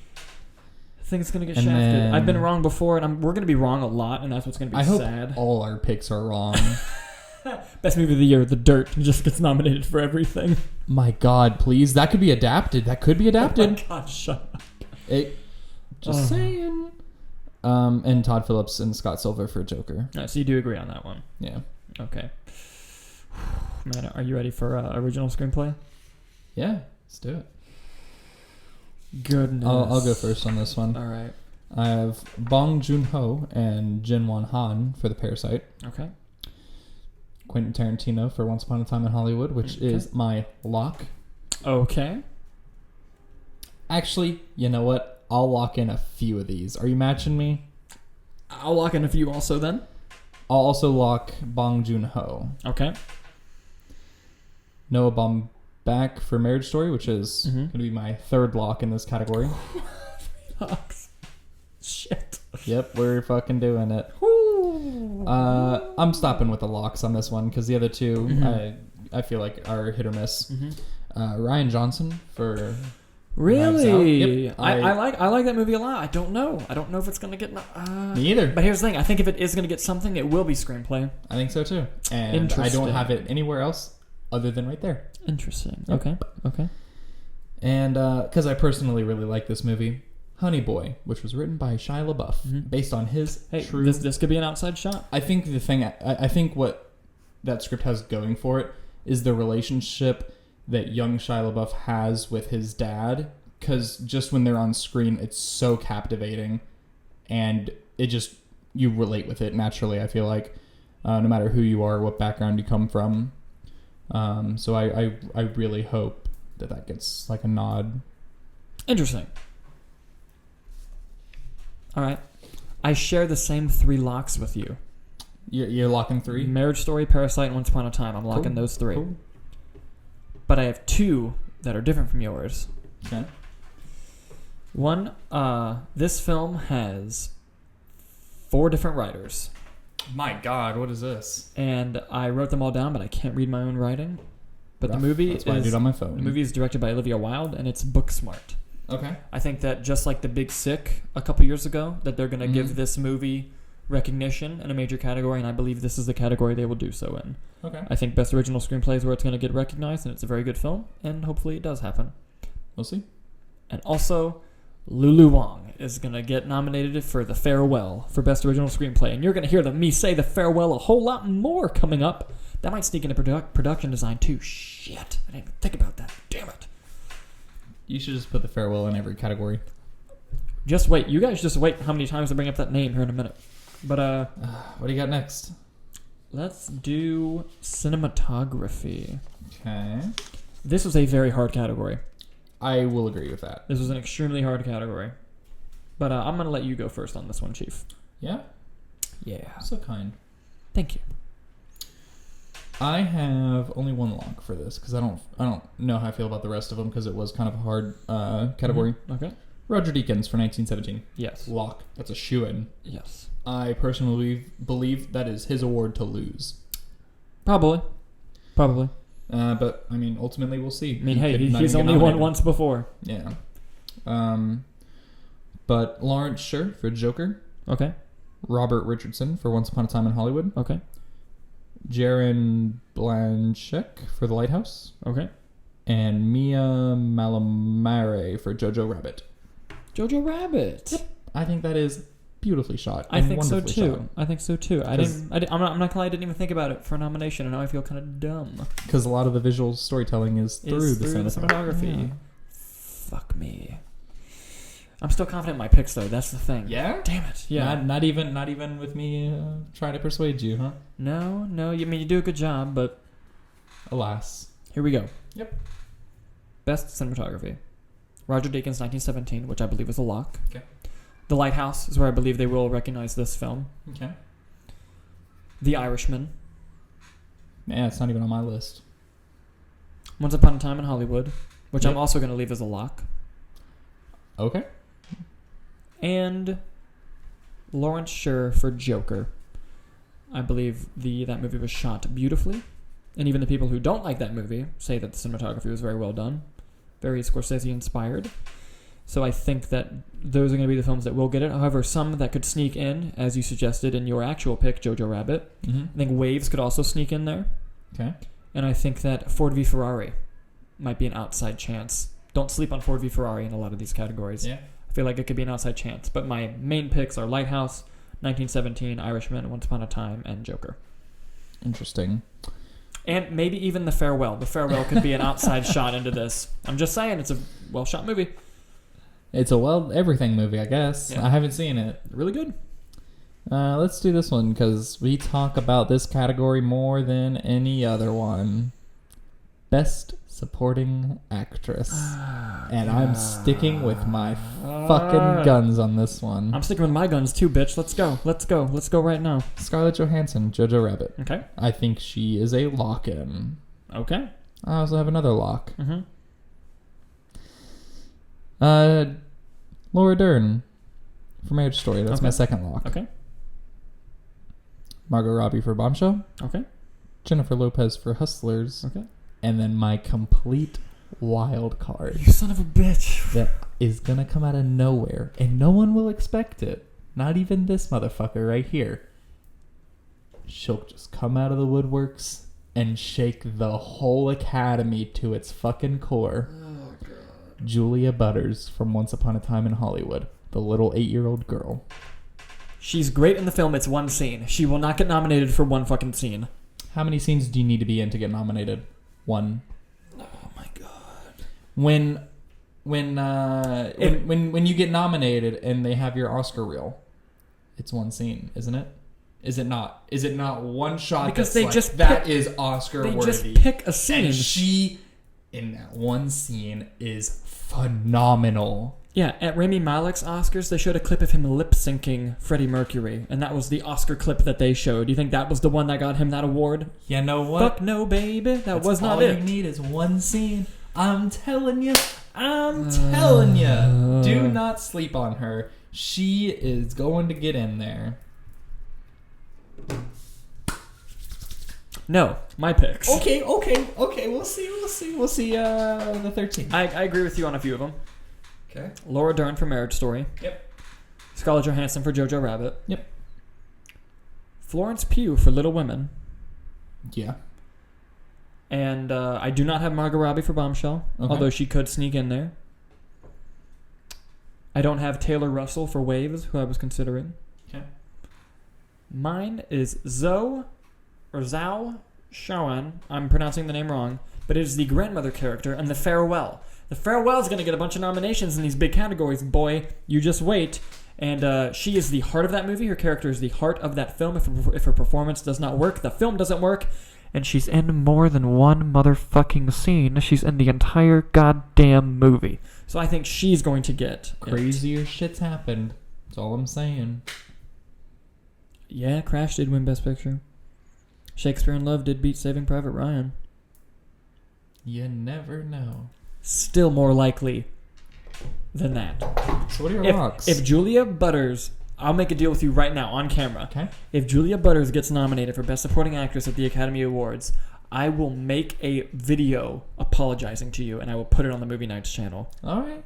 [SPEAKER 1] I think it's going to get
[SPEAKER 2] And
[SPEAKER 1] shafted.
[SPEAKER 2] then-
[SPEAKER 1] I've been wrong before, and we're going to be wrong a lot, and that's what's going to be
[SPEAKER 2] I hope
[SPEAKER 1] sad.
[SPEAKER 2] all our picks are wrong.
[SPEAKER 1] Best movie of the year, The Dirt, just gets nominated for everything.
[SPEAKER 2] My God, please, that could be adapted. That could be adapted.
[SPEAKER 1] Oh my God, shut up.
[SPEAKER 2] Just saying. And Todd Phillips and Scott Silver for Joker.
[SPEAKER 1] All right, so you do agree on that one.
[SPEAKER 2] Yeah.
[SPEAKER 1] Okay. Man, are you ready for original screenplay?
[SPEAKER 2] Yeah, let's do it.
[SPEAKER 1] Goodness.
[SPEAKER 2] I'll go first on this one.
[SPEAKER 1] All right.
[SPEAKER 2] I have Bong Joon-ho and Jin Won-han for The Parasite.
[SPEAKER 1] Okay.
[SPEAKER 2] Quentin Tarantino for Once Upon a Time in Hollywood, which
[SPEAKER 1] Okay.
[SPEAKER 2] is my lock.
[SPEAKER 1] Okay.
[SPEAKER 2] Actually, you know what? I'll lock in a few of these. Are you matching me?
[SPEAKER 1] I'll lock in a few also then.
[SPEAKER 2] I'll also lock Bong Joon-ho.
[SPEAKER 1] Okay.
[SPEAKER 2] Noah Baumbach for Marriage Story, which is
[SPEAKER 1] Mhm.
[SPEAKER 2] going to be my 3rd lock in this category.
[SPEAKER 1] Shit.
[SPEAKER 2] Yep, we're fucking doing it. I'm stopping with the locks on this one because the other 2
[SPEAKER 1] Mhm.
[SPEAKER 2] I feel like are hit or miss.
[SPEAKER 1] Mm-hmm.
[SPEAKER 2] Ryan Johnson for
[SPEAKER 1] Really?
[SPEAKER 2] Yep,
[SPEAKER 1] I like that movie a lot. I don't know if it's gonna get.
[SPEAKER 2] Me either.
[SPEAKER 1] But here's the thing. I think if it is gonna get something, it will be screenplay.
[SPEAKER 2] I think so too. And I
[SPEAKER 1] Interesting.
[SPEAKER 2] don't have it anywhere else other than right there.
[SPEAKER 1] Interesting.
[SPEAKER 2] Yep.
[SPEAKER 1] Okay.
[SPEAKER 2] And because I personally really like this movie, Honey Boy, which was written by Shia LaBeouf,
[SPEAKER 1] Mhm.
[SPEAKER 2] based on his
[SPEAKER 1] Hey,
[SPEAKER 2] true.
[SPEAKER 1] this could be an outside shot.
[SPEAKER 2] I think the thing I think what that script has going for it is the relationship that young Shia LaBeouf has with his dad. Because just when they're on screen, it's so captivating, and it just you relate with it naturally. I feel like no matter who you are, what background you come from. So I really hope that gets like a nod.
[SPEAKER 1] Interesting. All right. I share the same 3 locks with you.
[SPEAKER 2] You're locking 3?
[SPEAKER 1] Marriage Story, Parasite, and Once Upon a Time. I'm locking those 3.
[SPEAKER 2] Cool.
[SPEAKER 1] But I have 2 that are different from yours.
[SPEAKER 2] Okay.
[SPEAKER 1] One, this film has 4 different writers.
[SPEAKER 2] My God, what is this?
[SPEAKER 1] And I wrote them all down, but I can't read my own writing. But
[SPEAKER 2] Rough.
[SPEAKER 1] the movie
[SPEAKER 2] That's why I do it on my phone.
[SPEAKER 1] The movie is directed by Olivia Wilde, and it's Booksmart.
[SPEAKER 2] Okay.
[SPEAKER 1] I think that just like The Big Sick a couple years ago, that they're going to give this movie recognition in a major category, and I believe this is the category they will do so in.
[SPEAKER 2] Okay.
[SPEAKER 1] I think Best Original Screenplay is where it's going to get recognized, and it's a very good film, and hopefully it does happen.
[SPEAKER 2] We'll see.
[SPEAKER 1] And also, Lulu Wang is going to get nominated for The Farewell for Best Original Screenplay, and you're going to hear me say The Farewell a whole lot more coming up. That might sneak into production design too. Shit, I didn't even think about that. Damn it.
[SPEAKER 2] You should just put The Farewell in every category.
[SPEAKER 1] Just wait. You guys just wait how many times I bring up that name here in a minute. But,
[SPEAKER 2] what do you got next?
[SPEAKER 1] let's do cinematography.
[SPEAKER 2] Okay.
[SPEAKER 1] This was a very hard category.
[SPEAKER 2] I will agree with that.
[SPEAKER 1] This was an extremely hard category. But I'm going to let you go first on this one, Chief.
[SPEAKER 2] Yeah?
[SPEAKER 1] Yeah.
[SPEAKER 2] So kind.
[SPEAKER 1] Thank you.
[SPEAKER 2] I have only one lock for this because I don't know how I feel about the rest of them because it was kind of a hard category.
[SPEAKER 1] Mm-hmm. Okay.
[SPEAKER 2] Roger Deakins for 1917.
[SPEAKER 1] Yes.
[SPEAKER 2] Lock. That's a shoo-in.
[SPEAKER 1] Yes.
[SPEAKER 2] I personally believe that is his award to lose.
[SPEAKER 1] Probably.
[SPEAKER 2] But, I mean, ultimately we'll see.
[SPEAKER 1] I mean, he's only won once before.
[SPEAKER 2] Yeah. But Lawrence Sher for Joker.
[SPEAKER 1] Okay.
[SPEAKER 2] Robert Richardson for Once Upon a Time in Hollywood.
[SPEAKER 1] Okay.
[SPEAKER 2] Jaron Blanchek for The Lighthouse.
[SPEAKER 1] Okay.
[SPEAKER 2] And Mia Malamare for Jojo Rabbit.
[SPEAKER 1] Jojo Rabbit.
[SPEAKER 2] Yep. I think that is beautifully shot.
[SPEAKER 1] I think so too.
[SPEAKER 2] Shot.
[SPEAKER 1] I think so too. I'm not gonna lie, I didn't even think about it for a nomination, and now I feel kind of dumb.
[SPEAKER 2] Because a lot of the visual storytelling is through the
[SPEAKER 1] cinematography.
[SPEAKER 2] Yeah.
[SPEAKER 1] Fuck me. I'm still confident in my picks, though. That's the thing.
[SPEAKER 2] Yeah?
[SPEAKER 1] Damn it. Yeah.
[SPEAKER 2] Not even with me trying to persuade you, huh?
[SPEAKER 1] No. I mean, you do a good job, but
[SPEAKER 2] alas.
[SPEAKER 1] Here we go.
[SPEAKER 2] Yep.
[SPEAKER 1] Best cinematography. Roger Deakins, 1917, which I believe is a lock.
[SPEAKER 2] Okay.
[SPEAKER 1] The Lighthouse is where I believe they will recognize this film.
[SPEAKER 2] Okay.
[SPEAKER 1] The Irishman.
[SPEAKER 2] Yeah, it's not even on my list.
[SPEAKER 1] Once Upon a Time in Hollywood, which
[SPEAKER 2] Yep.
[SPEAKER 1] I'm also going to leave as a lock.
[SPEAKER 2] Okay.
[SPEAKER 1] And Lawrence Sher for Joker. I believe that movie was shot beautifully. And even the people who don't like that movie say that the cinematography was very well done. Very Scorsese inspired. So I think that those are going to be the films that will get it. However, some that could sneak in, as you suggested in your actual pick, Jojo Rabbit.
[SPEAKER 2] Mm-hmm.
[SPEAKER 1] I think Waves could also sneak in there.
[SPEAKER 2] Okay.
[SPEAKER 1] And I think that Ford v Ferrari might be an outside chance. Don't sleep on Ford v Ferrari in a lot of these categories.
[SPEAKER 2] Yeah.
[SPEAKER 1] I feel like it could be an outside chance. But my main picks are Lighthouse, 1917, Irishman, Once Upon a Time, and Joker.
[SPEAKER 2] Interesting.
[SPEAKER 1] And maybe even The Farewell. The Farewell could be an outside shot into this. I'm just saying, it's a well-shot movie.
[SPEAKER 2] It's a everything movie, I guess.
[SPEAKER 1] Yeah.
[SPEAKER 2] I haven't seen it.
[SPEAKER 1] Really good.
[SPEAKER 2] Let's do this one because we talk about this category more than any other one. Best Supporting Actress. And I'm sticking with my fucking guns on this one.
[SPEAKER 1] I'm sticking with my guns too, bitch. Let's go right now.
[SPEAKER 2] Scarlett Johansson, Jojo Rabbit.
[SPEAKER 1] Okay.
[SPEAKER 2] I think she is a lock-in.
[SPEAKER 1] Okay.
[SPEAKER 2] I also have another lock.
[SPEAKER 1] Mm-hmm.
[SPEAKER 2] Laura Dern for Marriage Story. That's my second lock.
[SPEAKER 1] Okay.
[SPEAKER 2] Margot Robbie for Bombshell.
[SPEAKER 1] Okay.
[SPEAKER 2] Jennifer Lopez for Hustlers.
[SPEAKER 1] Okay.
[SPEAKER 2] And then my complete wild card.
[SPEAKER 1] You son of a bitch.
[SPEAKER 2] That is going to come out of nowhere. And no one will expect it. Not even this motherfucker right here. She'll just come out of the woodworks and shake the whole Academy to its fucking core.
[SPEAKER 1] Oh, God.
[SPEAKER 2] Julia Butters from Once Upon a Time in Hollywood. The little 8-year-old girl.
[SPEAKER 1] She's great in the film. It's one scene. She will not get nominated for one fucking scene.
[SPEAKER 2] How many scenes do you need to be in to get nominated? One.
[SPEAKER 1] Oh my God.
[SPEAKER 2] When you get nominated and they have your Oscar reel, it's one scene, isn't it? Is it not? Is it not one shot?
[SPEAKER 1] Because
[SPEAKER 2] that's
[SPEAKER 1] they just
[SPEAKER 2] that
[SPEAKER 1] pick,
[SPEAKER 2] is Oscar
[SPEAKER 1] they
[SPEAKER 2] worthy.
[SPEAKER 1] They just pick a scene.
[SPEAKER 2] And she, in that one scene, is phenomenal.
[SPEAKER 1] Yeah, at Rami Malek's Oscars, they showed a clip of him lip-syncing Freddie Mercury, and that was the Oscar clip that they showed. Do you think that was the one that got him that award?
[SPEAKER 2] You know what?
[SPEAKER 1] Fuck no, baby. That's was not
[SPEAKER 2] all
[SPEAKER 1] it.
[SPEAKER 2] You need is one scene. I'm telling you. Do not sleep on her. She is going to get in there.
[SPEAKER 1] No, my picks.
[SPEAKER 2] Okay. We'll see. The 13th.
[SPEAKER 1] I agree with you on a few of them.
[SPEAKER 2] Okay.
[SPEAKER 1] Laura Dern for Marriage Story.
[SPEAKER 2] Yep.
[SPEAKER 1] Scarlett Johansson for Jojo Rabbit.
[SPEAKER 2] Yep.
[SPEAKER 1] Florence Pugh for Little Women.
[SPEAKER 2] Yeah.
[SPEAKER 1] And I do not have Margot Robbie for Bombshell, although she could sneak in there. I don't have Taylor Russell for Waves, who I was considering.
[SPEAKER 2] Okay.
[SPEAKER 1] Mine is Zhao Shaoan. I'm pronouncing the name wrong, but it is the grandmother character in The Farewell. The Farewell is going to get a bunch of nominations in these big categories. Boy, you just wait. And she is the heart of that movie. Her character is the heart of that film. If her performance does not work, the film doesn't work. And she's in more than one motherfucking scene. She's in the entire goddamn movie. So I think she's going to get
[SPEAKER 2] crazier shit's happened. That's all I'm saying.
[SPEAKER 1] Yeah, Crash did win Best Picture. Shakespeare in Love did beat Saving Private Ryan.
[SPEAKER 2] You never know.
[SPEAKER 1] Still more likely than that.
[SPEAKER 2] So what are your locks?
[SPEAKER 1] If Julia Butters, I'll make a deal with you right now on camera.
[SPEAKER 2] Okay.
[SPEAKER 1] If Julia Butters gets nominated for Best Supporting Actress at the Academy Awards, I will make a video apologizing to you, and I will put it on the Movie Nights channel.
[SPEAKER 2] All right.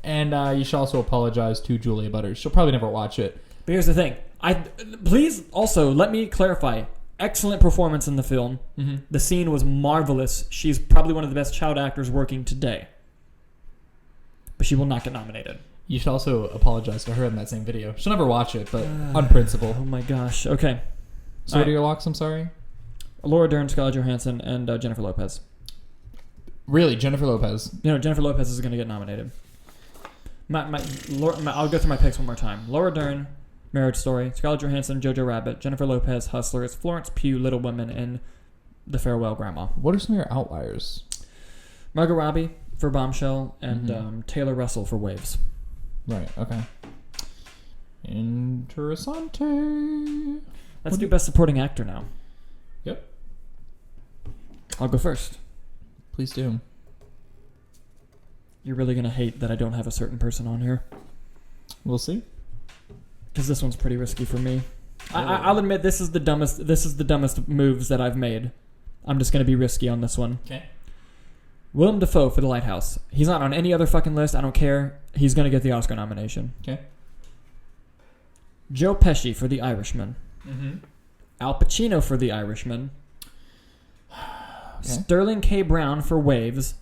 [SPEAKER 2] And you should also apologize to Julia Butters. She'll probably never watch it.
[SPEAKER 1] But here's the thing. Please also let me clarify. Excellent performance in the film.
[SPEAKER 2] Mm-hmm.
[SPEAKER 1] The scene was marvelous. She's probably one of the best child actors working today. But she will not get nominated.
[SPEAKER 2] You should also apologize to her in that same video. She'll never watch it, but on principle.
[SPEAKER 1] Oh my gosh. Okay.
[SPEAKER 2] So what are your locks? I'm sorry?
[SPEAKER 1] Laura Dern, Scarlett Johansson, and Jennifer Lopez.
[SPEAKER 2] Really? Jennifer Lopez?
[SPEAKER 1] Jennifer Lopez is going to get nominated. I'll go through my picks one more time. Laura Dern, Marriage Story, Scarlett Johansson, Jojo Rabbit, Jennifer Lopez, Hustlers, Florence Pugh, Little Women, and The Farewell Grandma.
[SPEAKER 2] What are some of your outliers?
[SPEAKER 1] Margot Robbie for Bombshell, and Taylor Russell for Waves.
[SPEAKER 2] Right, okay. Interessante.
[SPEAKER 1] Let's do Best Supporting Actor now.
[SPEAKER 2] Yep.
[SPEAKER 1] I'll go first.
[SPEAKER 2] Please do.
[SPEAKER 1] You're really going to hate that I don't have a certain person on here.
[SPEAKER 2] We'll see.
[SPEAKER 1] Because this one's pretty risky for me. I'll admit this is the dumbest moves that I've made. I'm just going to be risky on this one.
[SPEAKER 2] Okay.
[SPEAKER 1] Willem Dafoe for The Lighthouse. He's not on any other fucking list. I don't care. He's going to get the Oscar nomination.
[SPEAKER 2] Okay.
[SPEAKER 1] Joe Pesci for The Irishman.
[SPEAKER 2] Mm-hmm.
[SPEAKER 1] Al Pacino for The Irishman.
[SPEAKER 2] Okay.
[SPEAKER 1] Sterling K. Brown for Waves.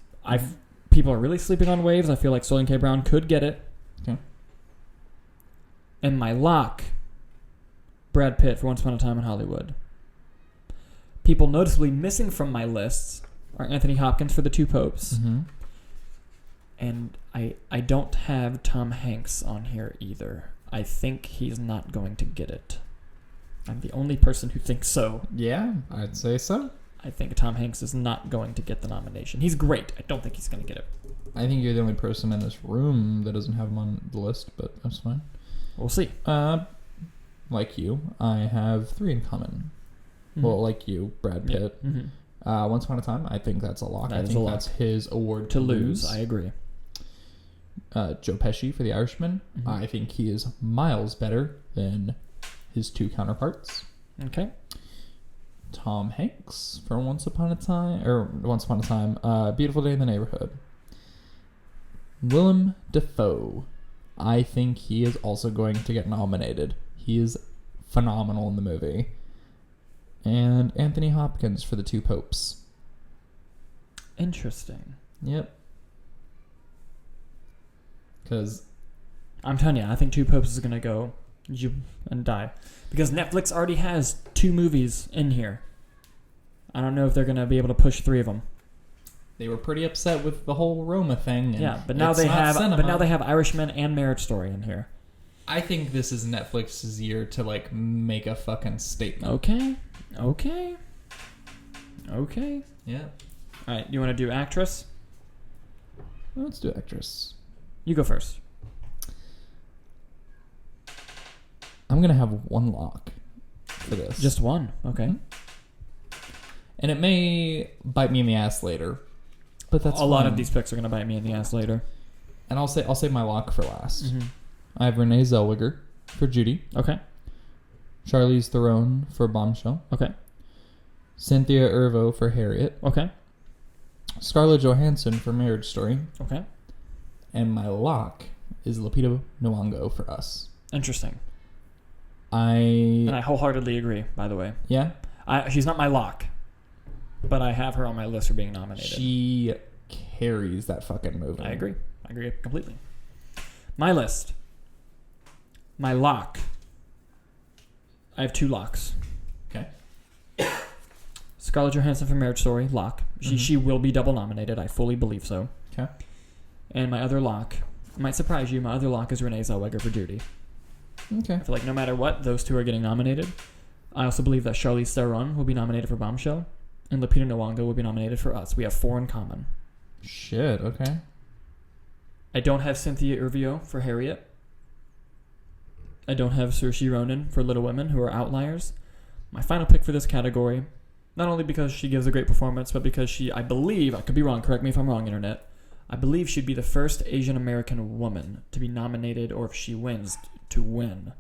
[SPEAKER 1] People are really sleeping on Waves. I feel like Sterling K. Brown could get it.
[SPEAKER 2] Okay.
[SPEAKER 1] And my lock, Brad Pitt for Once Upon a Time in Hollywood. People noticeably missing from my lists are Anthony Hopkins for The Two Popes.
[SPEAKER 2] Mm-hmm.
[SPEAKER 1] And I don't have Tom Hanks on here either. I think he's not going to get it. I'm the only person who thinks so.
[SPEAKER 2] Yeah, I'd say so.
[SPEAKER 1] I think Tom Hanks is not going to get the nomination. He's great. I don't think he's going to get it.
[SPEAKER 2] I think you're the only person in this room that doesn't have him on the list, but that's fine.
[SPEAKER 1] We'll see.
[SPEAKER 2] Like you, I have 3 in common. Mm-hmm. Well, like you, Brad Pitt.
[SPEAKER 1] Yeah. Mm-hmm.
[SPEAKER 2] Once Upon a Time, I think that's a lock.
[SPEAKER 1] That
[SPEAKER 2] I
[SPEAKER 1] is
[SPEAKER 2] think
[SPEAKER 1] a lock.
[SPEAKER 2] that's his award
[SPEAKER 1] To lose, I agree.
[SPEAKER 2] Joe Pesci for The Irishman.
[SPEAKER 1] Mm-hmm.
[SPEAKER 2] I think he is miles better than his 2 counterparts.
[SPEAKER 1] Okay.
[SPEAKER 2] Tom Hanks for Once Upon a Time, Beautiful Day in the Neighborhood. Willem Dafoe. I think he is also going to get nominated. He is phenomenal in the movie. And Anthony Hopkins for The Two Popes.
[SPEAKER 1] Interesting.
[SPEAKER 2] Yep. Because
[SPEAKER 1] I'm telling you, I think Two Popes is going to go and die. Because Netflix already has 2 movies in here. I don't know if they're going to be able to push 3 of them.
[SPEAKER 2] they were pretty upset with the whole Roma thing. And
[SPEAKER 1] yeah, but now they have Irishman and Marriage Story in here.
[SPEAKER 2] I think this is Netflix's year to like make a fucking statement.
[SPEAKER 1] Okay.
[SPEAKER 2] Yeah.
[SPEAKER 1] All right, you want to do actress?
[SPEAKER 2] Let's do actress.
[SPEAKER 1] You go first.
[SPEAKER 2] I'm gonna have one lock for this.
[SPEAKER 1] Just one. Okay.
[SPEAKER 2] Mm-hmm. And it may bite me in the ass later, but that's
[SPEAKER 1] a lot
[SPEAKER 2] fine.
[SPEAKER 1] of these picks are gonna bite me in the ass later.
[SPEAKER 2] And I'll save my lock for last.
[SPEAKER 1] Mm-hmm.
[SPEAKER 2] I have Renee Zellweger for Judy.
[SPEAKER 1] Okay.
[SPEAKER 2] Charlize Theron for Bombshell.
[SPEAKER 1] Okay.
[SPEAKER 2] Cynthia Erivo for Harriet.
[SPEAKER 1] Okay.
[SPEAKER 2] Scarlett Johansson for Marriage Story.
[SPEAKER 1] Okay.
[SPEAKER 2] And my lock is Lupita Nyong'o for Us.
[SPEAKER 1] Interesting.
[SPEAKER 2] I
[SPEAKER 1] And I wholeheartely agree, by the way.
[SPEAKER 2] Yeah?
[SPEAKER 1] She's not my lock, but I have her on my list for being nominated.
[SPEAKER 2] She carries that fucking movie.
[SPEAKER 1] I agree. I agree completely. My list. My lock. I have 2 locks.
[SPEAKER 2] Okay.
[SPEAKER 1] Scarlett Johansson for Marriage Story, lock. She will be double nominated. I fully believe so.
[SPEAKER 2] Okay.
[SPEAKER 1] And my other lock, might surprise you, my other lock is Renee Zellweger for Judy.
[SPEAKER 2] Okay.
[SPEAKER 1] I feel like no matter what, those 2 are getting nominated. I also believe that Charlize Theron will be nominated for Bombshell, and Lupita Nyong'o will be nominated for Us. We have 4 in common.
[SPEAKER 2] Shit, okay.
[SPEAKER 1] I don't have Cynthia Erivo for Harriet. I don't have Saoirse Ronan for Little Women, who are outliers. My final pick for this category, not only because she gives a great performance, but because I believe, I could be wrong, correct me if I'm wrong, Internet, I believe she'd be the first Asian American woman to be nominated, or if she wins, to win.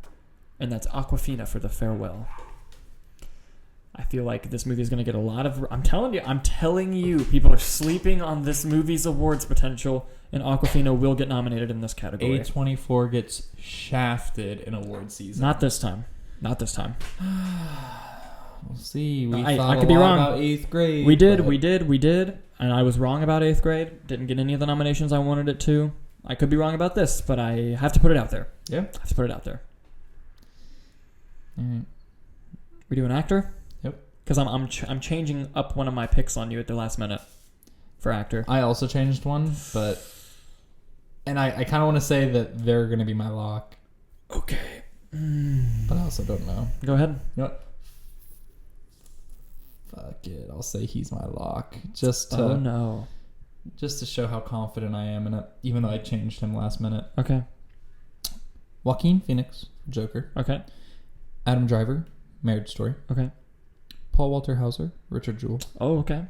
[SPEAKER 1] And that's Awkwafina for The Farewell. I feel like this movie is going to get a lot of... I'm telling you, people are sleeping on this movie's awards potential, and Awkwafina will get nominated in this category.
[SPEAKER 2] A24 gets shafted in award season.
[SPEAKER 1] Not this time. Not this time.
[SPEAKER 2] We'll see. We
[SPEAKER 1] I
[SPEAKER 2] thought
[SPEAKER 1] could
[SPEAKER 2] a
[SPEAKER 1] be
[SPEAKER 2] lot
[SPEAKER 1] wrong.
[SPEAKER 2] about 8th grade.
[SPEAKER 1] We did.
[SPEAKER 2] but-
[SPEAKER 1] And I was wrong about 8th grade. Didn't get any of the nominations I wanted it to. I could be wrong about this, but I have to put it out there.
[SPEAKER 2] Yeah.
[SPEAKER 1] I have to put it out there.
[SPEAKER 2] All right.
[SPEAKER 1] We do an actor?
[SPEAKER 2] Yep.
[SPEAKER 1] Because I'm changing up one of my picks on you at the last minute for actor.
[SPEAKER 2] I also changed one, but... And I kind of want to say that they're going to be my lock,
[SPEAKER 1] Okay.
[SPEAKER 2] but I also don't know.
[SPEAKER 1] Go ahead.
[SPEAKER 2] You know what? Fuck it. I'll say he's my lock. Just to,
[SPEAKER 1] Oh, no.
[SPEAKER 2] just to show how confident I am in it, even though I changed him last minute.
[SPEAKER 1] Okay.
[SPEAKER 2] Joaquin Phoenix, Joker.
[SPEAKER 1] Okay.
[SPEAKER 2] Adam Driver, Marriage Story.
[SPEAKER 1] Okay.
[SPEAKER 2] Paul Walter Hauser, Richard Jewell.
[SPEAKER 1] Oh, okay.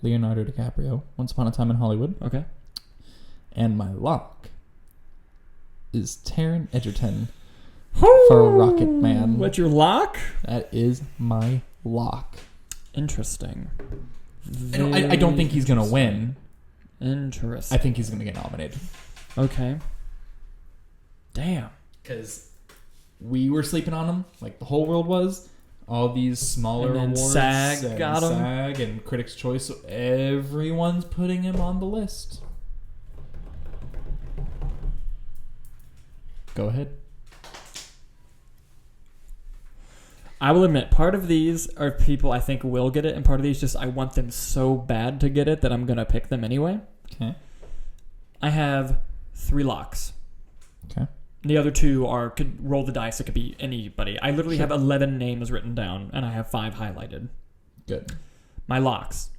[SPEAKER 2] Leonardo DiCaprio, Once Upon a Time in Hollywood.
[SPEAKER 1] Okay.
[SPEAKER 2] And my lock is Taron Egerton for Rocket Man.
[SPEAKER 1] What's your lock?
[SPEAKER 2] That is my lock.
[SPEAKER 1] Interesting.
[SPEAKER 2] I don't think he's going to win.
[SPEAKER 1] Interesting.
[SPEAKER 2] I think he's going to get nominated.
[SPEAKER 1] Okay. Damn.
[SPEAKER 2] Because we were sleeping on him, like the whole world was. All these smaller
[SPEAKER 1] And then
[SPEAKER 2] awards.
[SPEAKER 1] SAG
[SPEAKER 2] and
[SPEAKER 1] got him.
[SPEAKER 2] SAG and Critics' Choice. So everyone's putting him on the list. Go ahead.
[SPEAKER 1] I will admit, part of these are people I think will get it, and part of these just I want them so bad to get it that I'm going to pick them anyway.
[SPEAKER 2] Okay.
[SPEAKER 1] I have 3 locks.
[SPEAKER 2] Okay.
[SPEAKER 1] The other 2 could roll the dice. It could be anybody. I literally have 11 names written down, and I have 5 highlighted.
[SPEAKER 2] Good.
[SPEAKER 1] My locks: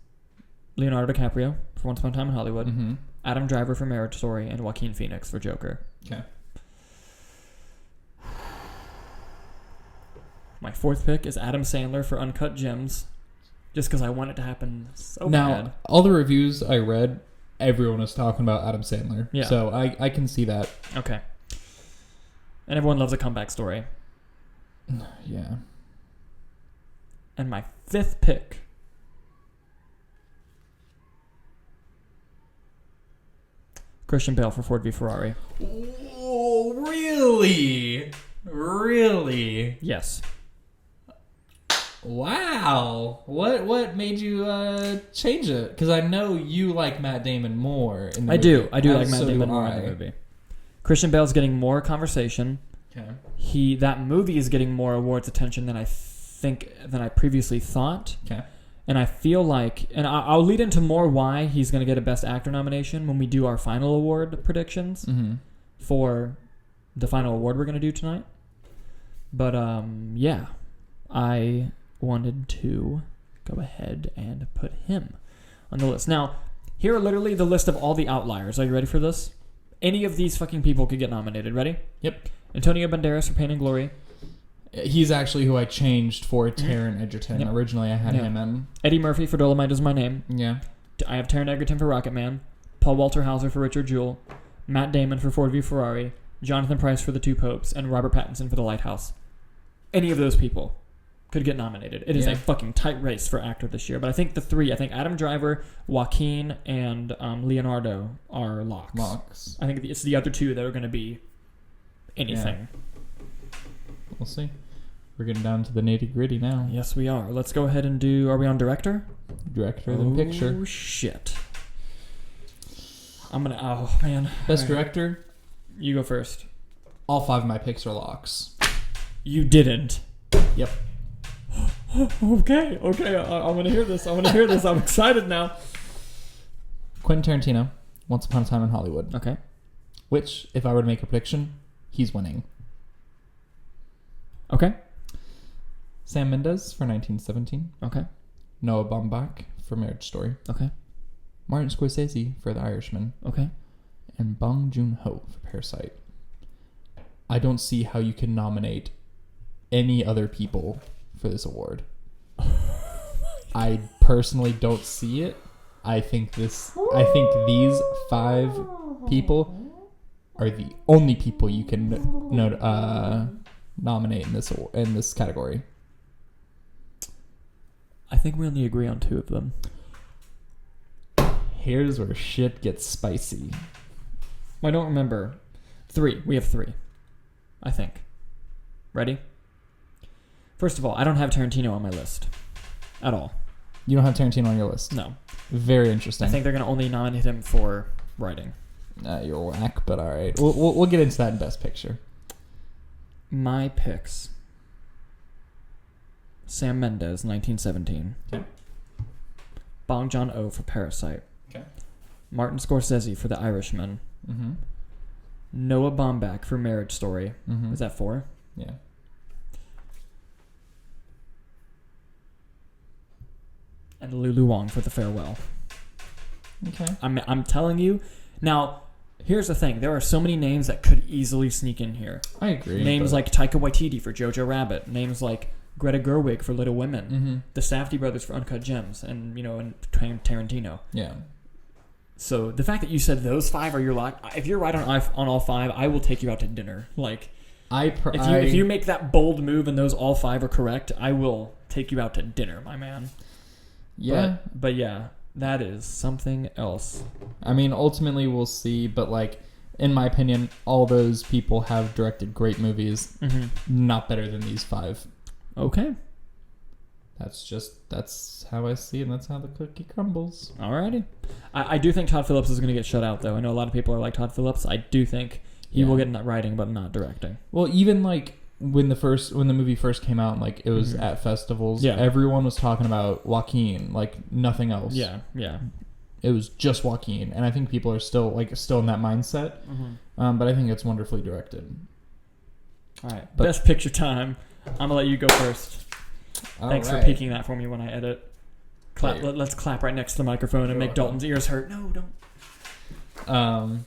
[SPEAKER 1] Leonardo DiCaprio for Once Upon a Time in Hollywood,
[SPEAKER 2] Mm-hmm.
[SPEAKER 1] Adam Driver for Marriage Story, and Joaquin Phoenix for Joker.
[SPEAKER 2] Okay.
[SPEAKER 1] My 4th pick is Adam Sandler for Uncut Gems, just because I want it to happen so
[SPEAKER 2] Now,
[SPEAKER 1] bad.
[SPEAKER 2] all the reviews I read, everyone was talking about Adam Sandler.
[SPEAKER 1] Yeah.
[SPEAKER 2] So I can see that.
[SPEAKER 1] Okay. And everyone loves a comeback story.
[SPEAKER 2] Yeah.
[SPEAKER 1] And my 5th pick Christian Bale for Ford v Ferrari.
[SPEAKER 2] Oh, really? Really?
[SPEAKER 1] Yes.
[SPEAKER 2] Wow. What made you change it? Because I know you like Matt Damon more in the
[SPEAKER 1] I
[SPEAKER 2] movie.
[SPEAKER 1] do like
[SPEAKER 2] As
[SPEAKER 1] Matt
[SPEAKER 2] so
[SPEAKER 1] Damon
[SPEAKER 2] do
[SPEAKER 1] more
[SPEAKER 2] I.
[SPEAKER 1] in the movie. Christian Bale's getting more conversation.
[SPEAKER 2] Okay.
[SPEAKER 1] That movie is getting more awards attention than I previously thought.
[SPEAKER 2] Okay.
[SPEAKER 1] And I feel like, and I'll lead into more why he's going to get a Best Actor nomination when we do our final award predictions
[SPEAKER 2] Mm-hmm.
[SPEAKER 1] for the final award we're going to do tonight. But yeah, I wanted to go ahead and put him on the list. Now, here are literally the list of all the outliers. Are you ready for this? Any of these fucking people could get nominated. Ready?
[SPEAKER 2] Yep.
[SPEAKER 1] Antonio Banderas for Pain and Glory.
[SPEAKER 2] He's actually who I changed for Taron Egerton.
[SPEAKER 1] Yep.
[SPEAKER 2] Originally, I had
[SPEAKER 1] Yep.
[SPEAKER 2] him in.
[SPEAKER 1] Eddie Murphy for Dolomite Is My Name.
[SPEAKER 2] Yeah.
[SPEAKER 1] I have Taron Egerton for Rocketman. Paul Walter Hauser for Richard Jewell. Matt Damon for Ford v Ferrari. Jonathan Pryce for The Two Popes. And Robert Pattinson for The Lighthouse. Any of those people could get nominated. It is a fucking tight race for actor this year. But I think Adam Driver, Joaquin, and Leonardo are locks. I think it's the other two that are going to be anything.
[SPEAKER 2] Yeah. We'll see. We're getting down to the nitty gritty now.
[SPEAKER 1] Yes, we are. Let's go ahead and do... Are we on director?
[SPEAKER 2] Director, then picture.
[SPEAKER 1] Oh, shit. I'm going to... Oh, man.
[SPEAKER 2] Best director?
[SPEAKER 1] You go first.
[SPEAKER 2] All 5 of my picks are locks.
[SPEAKER 1] You didn't.
[SPEAKER 2] Yep.
[SPEAKER 1] Okay. I'm going to hear this. I'm excited now.
[SPEAKER 2] Quentin Tarantino, Once Upon a Time in Hollywood.
[SPEAKER 1] Okay.
[SPEAKER 2] Which, if I were to make a prediction, he's winning.
[SPEAKER 1] Okay.
[SPEAKER 2] Sam Mendes for 1917.
[SPEAKER 1] Okay.
[SPEAKER 2] Noah Baumbach for Marriage Story.
[SPEAKER 1] Okay.
[SPEAKER 2] Martin Scorsese for The Irishman.
[SPEAKER 1] Okay.
[SPEAKER 2] And Bong Joon-ho for Parasite. I don't see how you can nominate any other people for this award. I personally don't see it. I think these 5 people are the only people you can nominate in this category.
[SPEAKER 1] I think we only agree on 2 of them.
[SPEAKER 2] Here's where shit gets spicy.
[SPEAKER 1] I don't remember. 3. We have 3. I think. Ready? First of all, I don't have Tarantino on my list. At all.
[SPEAKER 2] You don't have Tarantino on your list?
[SPEAKER 1] No.
[SPEAKER 2] Very interesting.
[SPEAKER 1] I think they're going to only nominate him for writing.
[SPEAKER 2] You're whack, but alright. We'll get into that in Best Picture.
[SPEAKER 1] My picks. Sam Mendes, 1917.
[SPEAKER 2] Okay.
[SPEAKER 1] Bong Joon-ho for Parasite.
[SPEAKER 2] Okay.
[SPEAKER 1] Martin Scorsese for The Irishman.
[SPEAKER 2] Mm-hmm.
[SPEAKER 1] Noah Baumbach for Marriage Story.
[SPEAKER 2] Mm-hmm.
[SPEAKER 1] Is that 4?
[SPEAKER 2] Yeah.
[SPEAKER 1] And Lulu Wang for The Farewell.
[SPEAKER 2] Okay.
[SPEAKER 1] I'm telling you. Now, here's the thing. There are so many names that could easily sneak in here.
[SPEAKER 2] I agree.
[SPEAKER 1] Names like Taika Waititi for Jojo Rabbit. Names like Greta Gerwig for Little Women.
[SPEAKER 2] Mm-hmm.
[SPEAKER 1] The Safdie brothers for Uncut Gems. And Tarantino.
[SPEAKER 2] Yeah.
[SPEAKER 1] So the fact that you said those 5 are your lock, if you're right on all 5, I will take you out to dinner. Like, if you make that bold move and those all 5 are correct, I will take you out to dinner, my man.
[SPEAKER 2] Yeah.
[SPEAKER 1] But yeah, that is something else.
[SPEAKER 2] I mean, ultimately we'll see, but like, in my opinion, all those people have directed great movies.
[SPEAKER 1] Mm-hmm.
[SPEAKER 2] Not better than these 5.
[SPEAKER 1] Okay.
[SPEAKER 2] That's how I see it, and that's how the cookie crumbles.
[SPEAKER 1] Alrighty. I do think Todd Phillips is going to get shut out, though. I know a lot of people are like Todd Phillips. I do think he will get in that writing, but not directing.
[SPEAKER 2] Well, even like when the movie first came out, like it was at festivals, everyone was talking about Joaquin, like nothing else.
[SPEAKER 1] Yeah.
[SPEAKER 2] It was just Joaquin, and I think people are still in that mindset.
[SPEAKER 1] Mm-hmm.
[SPEAKER 2] But I think it's wonderfully directed.
[SPEAKER 1] All right. Best Picture time. I'm going to let you go first. Thanks for peeking that for me when I edit. Let's clap right next to the microphone and make Dalton's ears hurt. No, don't.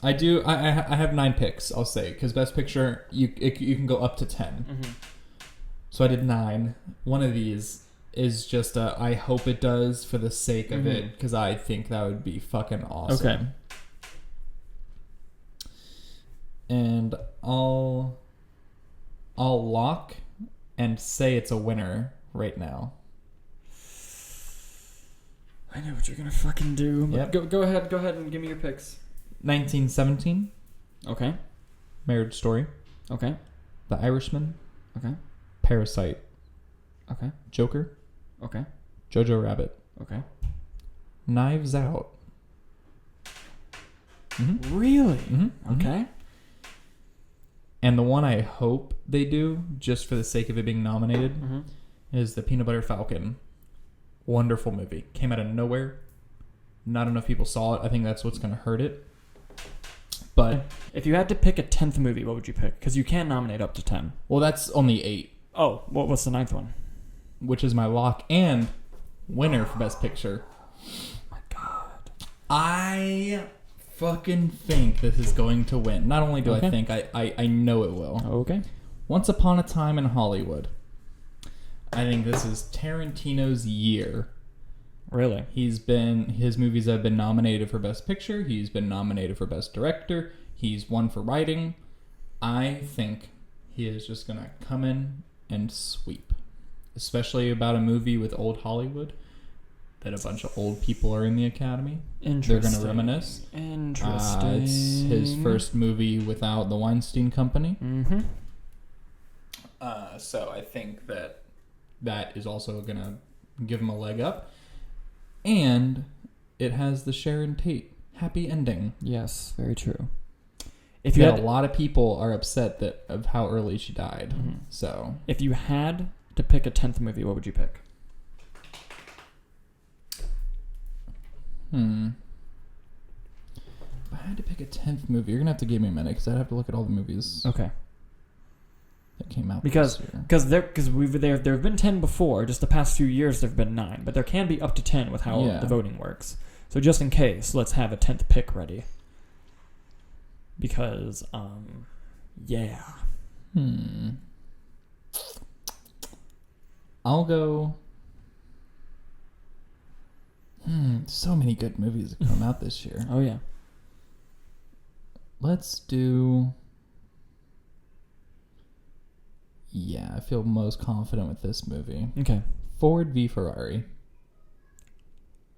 [SPEAKER 2] I have 9 picks, I'll say, because Best Picture, you can go up to 10.
[SPEAKER 1] Mm-hmm.
[SPEAKER 2] So I did 9. One of these is just I hope it does for the sake of it, because I think that would be fucking awesome.
[SPEAKER 1] Okay.
[SPEAKER 2] And I'll lock and say it's a winner right now.
[SPEAKER 1] I know what you're gonna fucking do.
[SPEAKER 2] Yep.
[SPEAKER 1] Go ahead and give me your picks.
[SPEAKER 2] 1917.
[SPEAKER 1] Okay.
[SPEAKER 2] Marriage Story.
[SPEAKER 1] Okay.
[SPEAKER 2] The Irishman.
[SPEAKER 1] Okay.
[SPEAKER 2] Parasite.
[SPEAKER 1] Okay.
[SPEAKER 2] Joker.
[SPEAKER 1] Okay.
[SPEAKER 2] Jojo Rabbit.
[SPEAKER 1] Okay.
[SPEAKER 2] Knives Out. Mm-hmm.
[SPEAKER 1] Really?
[SPEAKER 2] Mm-hmm.
[SPEAKER 1] Okay.
[SPEAKER 2] And the one I hope they do, just for the sake of it being nominated, is The Peanut Butter Falcon. Wonderful movie. Came out of nowhere. Not enough people saw it. I think that's what's going to hurt it. But
[SPEAKER 1] if you had to pick a 10th movie, what would you pick? Because you can nominate up to 10.
[SPEAKER 2] Well, that's only 8.
[SPEAKER 1] Oh, what's the 9th one?
[SPEAKER 2] Which is my lock and winner for Best Picture.
[SPEAKER 1] Oh my God.
[SPEAKER 2] I fucking think this is going to win. Not only do I think, I know it will.
[SPEAKER 1] Okay.
[SPEAKER 2] Once Upon a Time in Hollywood. I think this is Tarantino's year.
[SPEAKER 1] Really?
[SPEAKER 2] His movies have been nominated for Best Picture. He's been nominated for Best Director. He's won for writing. I think he is just going to come in and sweep. Especially about a movie with old Hollywood. That a bunch of old people are in the Academy.
[SPEAKER 1] Interesting.
[SPEAKER 2] They're going to reminisce.
[SPEAKER 1] Interesting.
[SPEAKER 2] It's his first movie without the Weinstein Company.
[SPEAKER 1] Mm-hmm.
[SPEAKER 2] So I think that is also going to give him a leg up. And it has the Sharon Tate happy ending.
[SPEAKER 1] Yes, very true.
[SPEAKER 2] If you had a lot of people are upset of how early she died.
[SPEAKER 1] Mm-hmm.
[SPEAKER 2] So
[SPEAKER 1] if you had to pick a 10th movie, what would you pick?
[SPEAKER 2] If I had to pick a 10th movie, you're going to have to give me a minute because I'd have to look at all the movies
[SPEAKER 1] okay.
[SPEAKER 2] that came out
[SPEAKER 1] because there have been 10 before. Just the past few years, there have been 9. But there can be up to 10 with how the voting works. So just in case, let's have a 10th pick ready. Because, yeah.
[SPEAKER 2] I'll go... so many good movies have come out this year.
[SPEAKER 1] Oh, yeah.
[SPEAKER 2] Let's do... Yeah, I feel most confident with this movie.
[SPEAKER 1] Okay.
[SPEAKER 2] Ford v. Ferrari.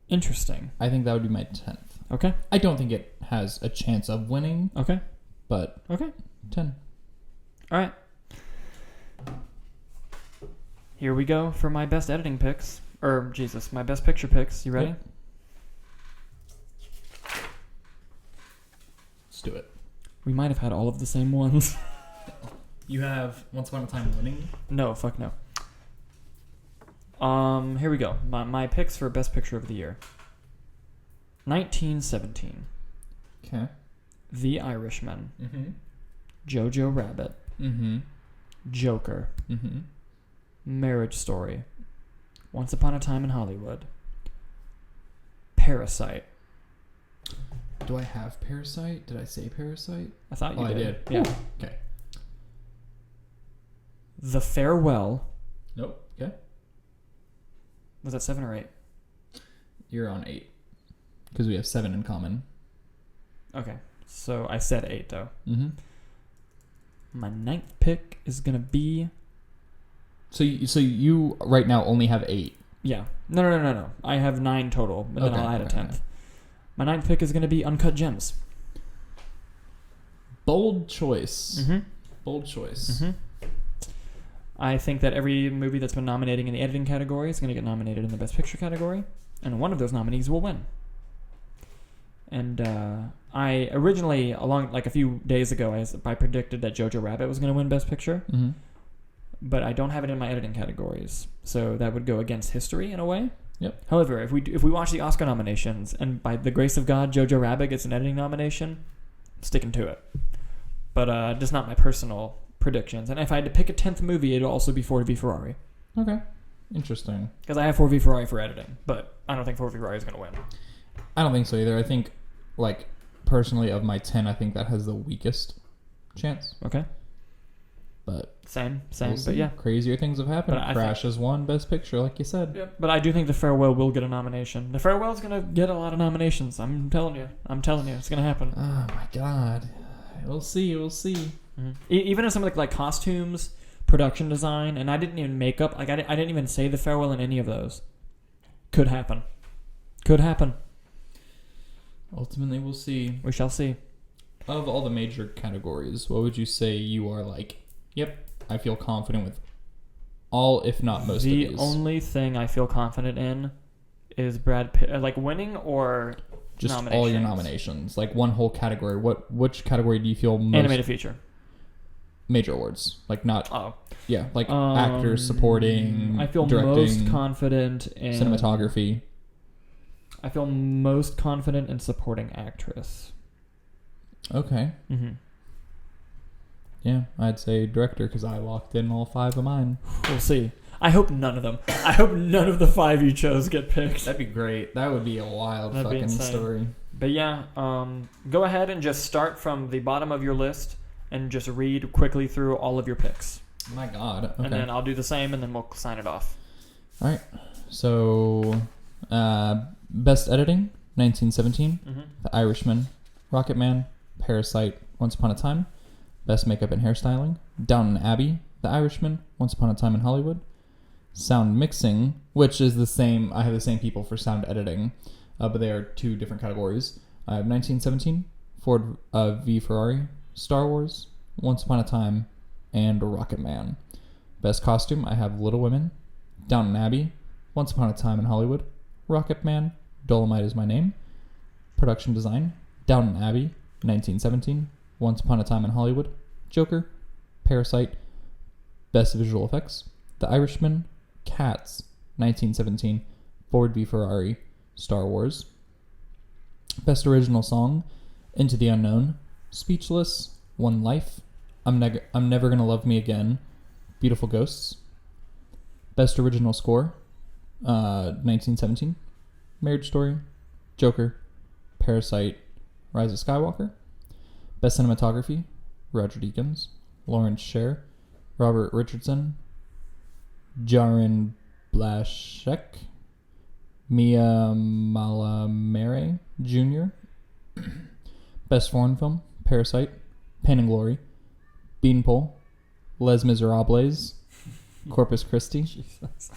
[SPEAKER 1] Interesting.
[SPEAKER 2] I think that would be my 10th.
[SPEAKER 1] Okay.
[SPEAKER 2] I don't think it has a chance of winning.
[SPEAKER 1] Okay.
[SPEAKER 2] But...
[SPEAKER 1] Okay.
[SPEAKER 2] 10.
[SPEAKER 1] All right. Here we go for my best editing picks. My best picture picks. You ready?
[SPEAKER 2] Yep. Let's do it.
[SPEAKER 1] We might have had all of the same ones.
[SPEAKER 2] You have Once Upon a Time winning?
[SPEAKER 1] No, fuck no. Here we go. My picks for best picture of the year. 1917.
[SPEAKER 2] Okay.
[SPEAKER 1] The Irishman.
[SPEAKER 2] Mm-hmm.
[SPEAKER 1] Jojo Rabbit.
[SPEAKER 2] Mm-hmm.
[SPEAKER 1] Joker.
[SPEAKER 2] Mm-hmm.
[SPEAKER 1] Marriage Story. Once Upon a Time in Hollywood. Parasite.
[SPEAKER 2] Do I have Parasite? Did I say Parasite?
[SPEAKER 1] I thought you did.
[SPEAKER 2] I did.
[SPEAKER 1] Yeah.
[SPEAKER 2] Ooh. Okay.
[SPEAKER 1] The Farewell.
[SPEAKER 2] Nope. Okay.
[SPEAKER 1] Was that 7 or 8?
[SPEAKER 2] You're on 8. Because we have 7 in common.
[SPEAKER 1] Okay. So I said 8 though.
[SPEAKER 2] Mm-hmm.
[SPEAKER 1] My 9th pick is going to be...
[SPEAKER 2] So you right now only have 8.
[SPEAKER 1] Yeah. No. I have 9 total, but then I'll add a 10th. My 9th pick is going to be Uncut Gems.
[SPEAKER 2] Bold choice.
[SPEAKER 1] Mm-hmm.
[SPEAKER 2] Bold choice.
[SPEAKER 1] Mm-hmm. I think that every movie that's been nominating in the editing category is going to get nominated in the Best Picture category, and one of those nominees will win. And I originally, a few days ago, I predicted that Jojo Rabbit was going to win Best Picture.
[SPEAKER 2] Mm-hmm.
[SPEAKER 1] But I don't have it in my editing categories, so that would go against history in a way.
[SPEAKER 2] Yep.
[SPEAKER 1] However, if we watch the Oscar nominations, and by the grace of God, Jojo Rabbit gets an editing nomination, I'm sticking to it. But just not my personal predictions. And if I had to pick a 10th movie, it'd also be Ford v Ferrari.
[SPEAKER 2] Okay. Interesting.
[SPEAKER 1] Because I have Ford v Ferrari for editing, but I don't think Ford v Ferrari is going to win.
[SPEAKER 2] I don't think so either. I think, personally, of my 10, I think that has the weakest chance.
[SPEAKER 1] Okay.
[SPEAKER 2] But
[SPEAKER 1] Same.
[SPEAKER 2] We'll
[SPEAKER 1] But yeah.
[SPEAKER 2] Crazier things have happened. Crash has won Best Picture, like you said.
[SPEAKER 1] Yep. But I do think The Farewell will get a nomination. The Farewell's going to get a lot of nominations. I'm telling you. It's going to happen.
[SPEAKER 2] Oh, my God. We'll see.
[SPEAKER 1] Mm-hmm. Even in some of like costumes, production design, and I didn't even makeup. I didn't even say The Farewell in any of those. Could happen.
[SPEAKER 2] Ultimately, we'll see.
[SPEAKER 1] We shall see.
[SPEAKER 2] Of all the major categories, what would you say you are yep, I feel confident with all, if not most of these?
[SPEAKER 1] The only thing I feel confident in is Brad Pitt, winning or
[SPEAKER 2] just all your nominations, one whole category. Which category do you feel most?
[SPEAKER 1] Animated feature.
[SPEAKER 2] Major awards, not.
[SPEAKER 1] Oh.
[SPEAKER 2] Yeah, actors, supporting.
[SPEAKER 1] I feel
[SPEAKER 2] directing,
[SPEAKER 1] most confident in
[SPEAKER 2] cinematography.
[SPEAKER 1] I feel most confident in supporting actress.
[SPEAKER 2] Okay.
[SPEAKER 1] Mm-hmm.
[SPEAKER 2] Yeah, I'd say director because I locked in all 5 of mine.
[SPEAKER 1] We'll see. I hope none of them. I hope none of the 5 you chose get picked.
[SPEAKER 2] That'd be great. That would be a wild
[SPEAKER 1] That'd
[SPEAKER 2] fucking story.
[SPEAKER 1] But yeah, go ahead and just start from the bottom of your list and just read quickly through all of your picks.
[SPEAKER 2] My God. Okay.
[SPEAKER 1] And then I'll do the same, and then we'll sign it off.
[SPEAKER 2] All right. So, best editing, 1917, The Irishman, Rocket Man, Parasite, Once Upon a Time. Best makeup and hairstyling, Downton Abbey, The Irishman, Once Upon a Time in Hollywood. Sound mixing, which is the same. I have the same people for sound editing, but they are two different categories. I have 1917, Ford v Ferrari, Star Wars, Once Upon a Time, and Rocket Man. Best costume, I have Little Women, Downton Abbey, Once Upon a Time in Hollywood, Rocket Man, Dolomite Is My Name. Production design, Downton Abbey, 1917, Once Upon a Time in Hollywood, Joker, Parasite. Best visual effects, The Irishman, Cats, 1917, Ford v Ferrari, Star Wars. Best original song, Into the Unknown, Speechless, One Life, I'm Never Gonna Love Me Again, Beautiful Ghosts. Best original score, 1917, Marriage Story, Joker, Parasite, Rise of Skywalker. Best cinematography, Roger Deakins, Lawrence Sher, Robert Richardson, Jarin Blashek, Mia Malamere Jr. Best foreign film, Parasite, Pain and Glory, Beanpole, Les Miserables, Corpus Christi.
[SPEAKER 1] Jesus.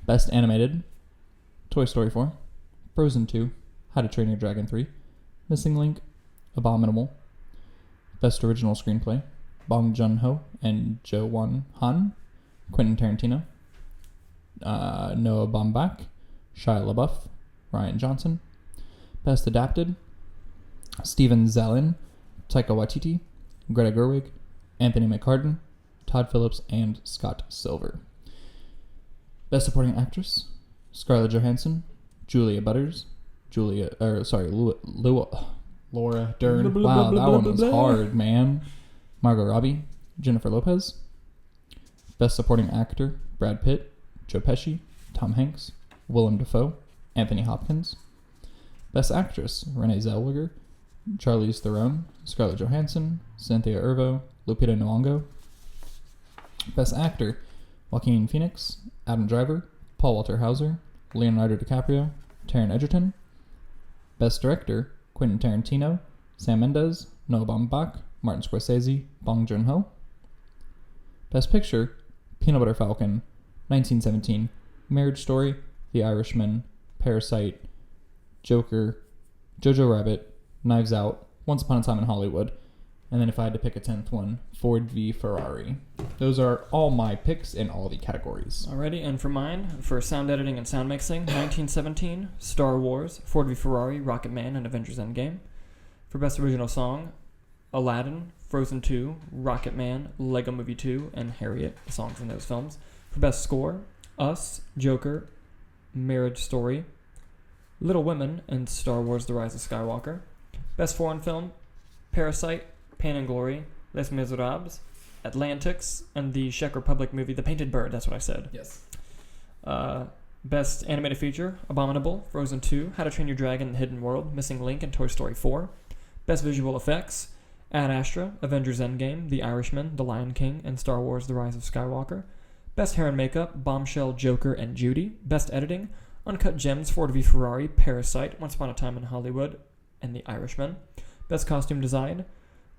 [SPEAKER 2] Best animated, Toy Story 4, Frozen 2, How to Train Your Dragon 3, Missing Link, Abominable. Best original screenplay, Bong Joon-ho and Jo Won-han, Quentin Tarantino, Noah Baumbach, Shia LaBeouf, Ryan Johnson. Best adapted, Steven Zalin, Taika Waititi, Greta Gerwig, Anthony McCartan, Todd Phillips, and Scott Silver. Best supporting actress, Scarlett Johansson, Julia Butters, Laura Dern. Wow, that one was hard, man. Margot Robbie, Jennifer Lopez. Best supporting actor, Brad Pitt, Joe Pesci, Tom Hanks, Willem Dafoe, Anthony Hopkins. Best actress, Renee Zellweger, Charlize Theron, Scarlett Johansson, Cynthia Erivo, Lupita Nyong'o. Best actor, Joaquin Phoenix, Adam Driver, Paul Walter Hauser, Leonardo DiCaprio, Taron Egerton. Best director, Quentin Tarantino, Sam Mendes, Noah Baumbach, Martin Scorsese, Bong Joon-ho. Best picture, Peanut Butter Falcon, 1917, Marriage Story, The Irishman, Parasite, Joker, Jojo Rabbit, Knives Out, Once Upon a Time in Hollywood, and then if I had to pick a 10th one, Ford v Ferrari. Those are all my picks in all the categories.
[SPEAKER 1] Alrighty, and for mine, for sound editing and sound mixing, 1917, Star Wars, Ford v Ferrari, Rocket Man, and Avengers Endgame. For best original song, Aladdin, Frozen 2, Rocket Man, Lego Movie 2, and Harriet, the songs in those films. For best score, Us, Joker, Marriage Story, Little Women, and Star Wars The Rise of Skywalker. Best foreign film, Parasite, Pain and Glory, Les Miserables, Atlantics, and the Czech Republic movie The Painted Bird. That's what I said.
[SPEAKER 2] Yes.
[SPEAKER 1] Best animated feature, Abominable, Frozen 2, How to Train Your Dragon and the Hidden World, Missing Link, and Toy Story 4. Best visual effects, Ad Astra, Avengers Endgame, The Irishman, The Lion King, and Star Wars The Rise of Skywalker. Best hair and makeup, Bombshell, Joker, and Judy. Best editing, Uncut Gems, Ford v Ferrari, Parasite, Once Upon a Time in Hollywood, and The Irishman. Best costume design,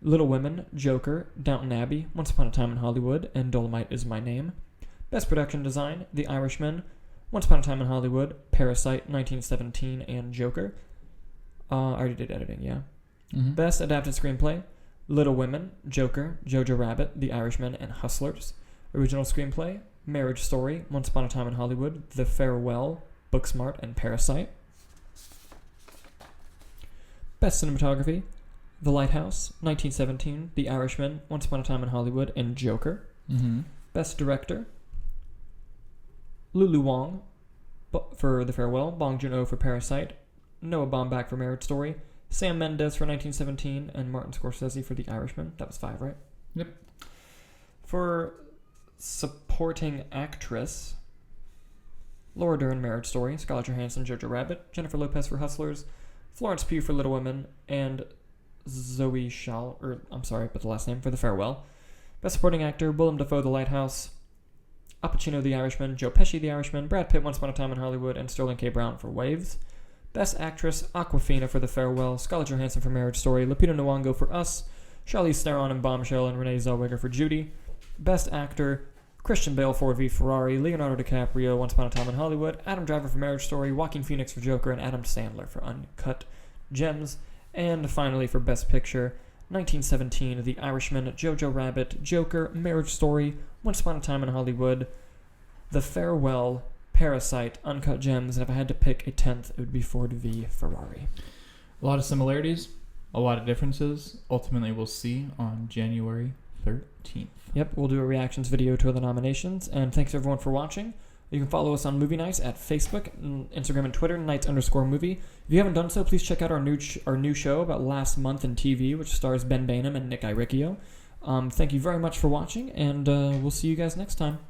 [SPEAKER 1] Little Women, Joker, Downton Abbey, Once Upon a Time in Hollywood, and Dolomite Is My Name. Best production design, The Irishman, Once Upon a Time in Hollywood, Parasite, 1917, and Joker. I already did editing, yeah.
[SPEAKER 2] Mm-hmm.
[SPEAKER 1] Best adapted screenplay, Little Women, Joker, Jojo Rabbit, The Irishman, and Hustlers. Original screenplay, Marriage Story, Once Upon a Time in Hollywood, The Farewell, Booksmart, and Parasite. Best cinematography, The Lighthouse, 1917, The Irishman, Once Upon a Time in Hollywood, and Joker.
[SPEAKER 2] Mm-hmm.
[SPEAKER 1] Best director, Lulu Wang for The Farewell, Bong Joon-ho for Parasite, Noah Baumbach for Marriage Story, Sam Mendes for 1917, and Martin Scorsese for The Irishman. That was 5, right?
[SPEAKER 2] Yep.
[SPEAKER 1] For supporting actress, Laura Dern, Marriage Story, Scarlett Johansson, Jojo Rabbit, Jennifer Lopez for Hustlers, Florence Pugh for Little Women, and Zoe Schall, but the last name for The Farewell. Best Supporting Actor, Willem Dafoe, The Lighthouse, Al Pacino, The Irishman, Joe Pesci, The Irishman, Brad Pitt, Once Upon a Time in Hollywood, and Sterling K. Brown for Waves. Best Actress, Awkwafina for The Farewell, Scarlett Johansson for Marriage Story, Lupita Nyong'o for Us, Charlize Theron in Bombshell, and Renee Zellweger for Judy. Best Actor, Christian Bale for V. Ferrari, Leonardo DiCaprio, Once Upon a Time in Hollywood, Adam Driver for Marriage Story, Joaquin Phoenix for Joker, and Adam Sandler for Uncut Gems. And finally, for Best Picture, 1917, The Irishman, Jojo Rabbit, Joker, Marriage Story, Once Upon a Time in Hollywood, The Farewell, Parasite, Uncut Gems, and if I had to pick a 10th, it would be Ford v. Ferrari.
[SPEAKER 2] A lot of similarities, a lot of differences. Ultimately, we'll see on January 13th.
[SPEAKER 1] Yep, we'll do a reactions video to the nominations, and thanks everyone for watching. You can follow us on Movie Nights at Facebook, Instagram, and Twitter, Nights_movie. If you haven't done so, please check out our new show about last month in TV, which stars Ben Bainham and Nick Iricchio. Thank you very much for watching, and we'll see you guys next time.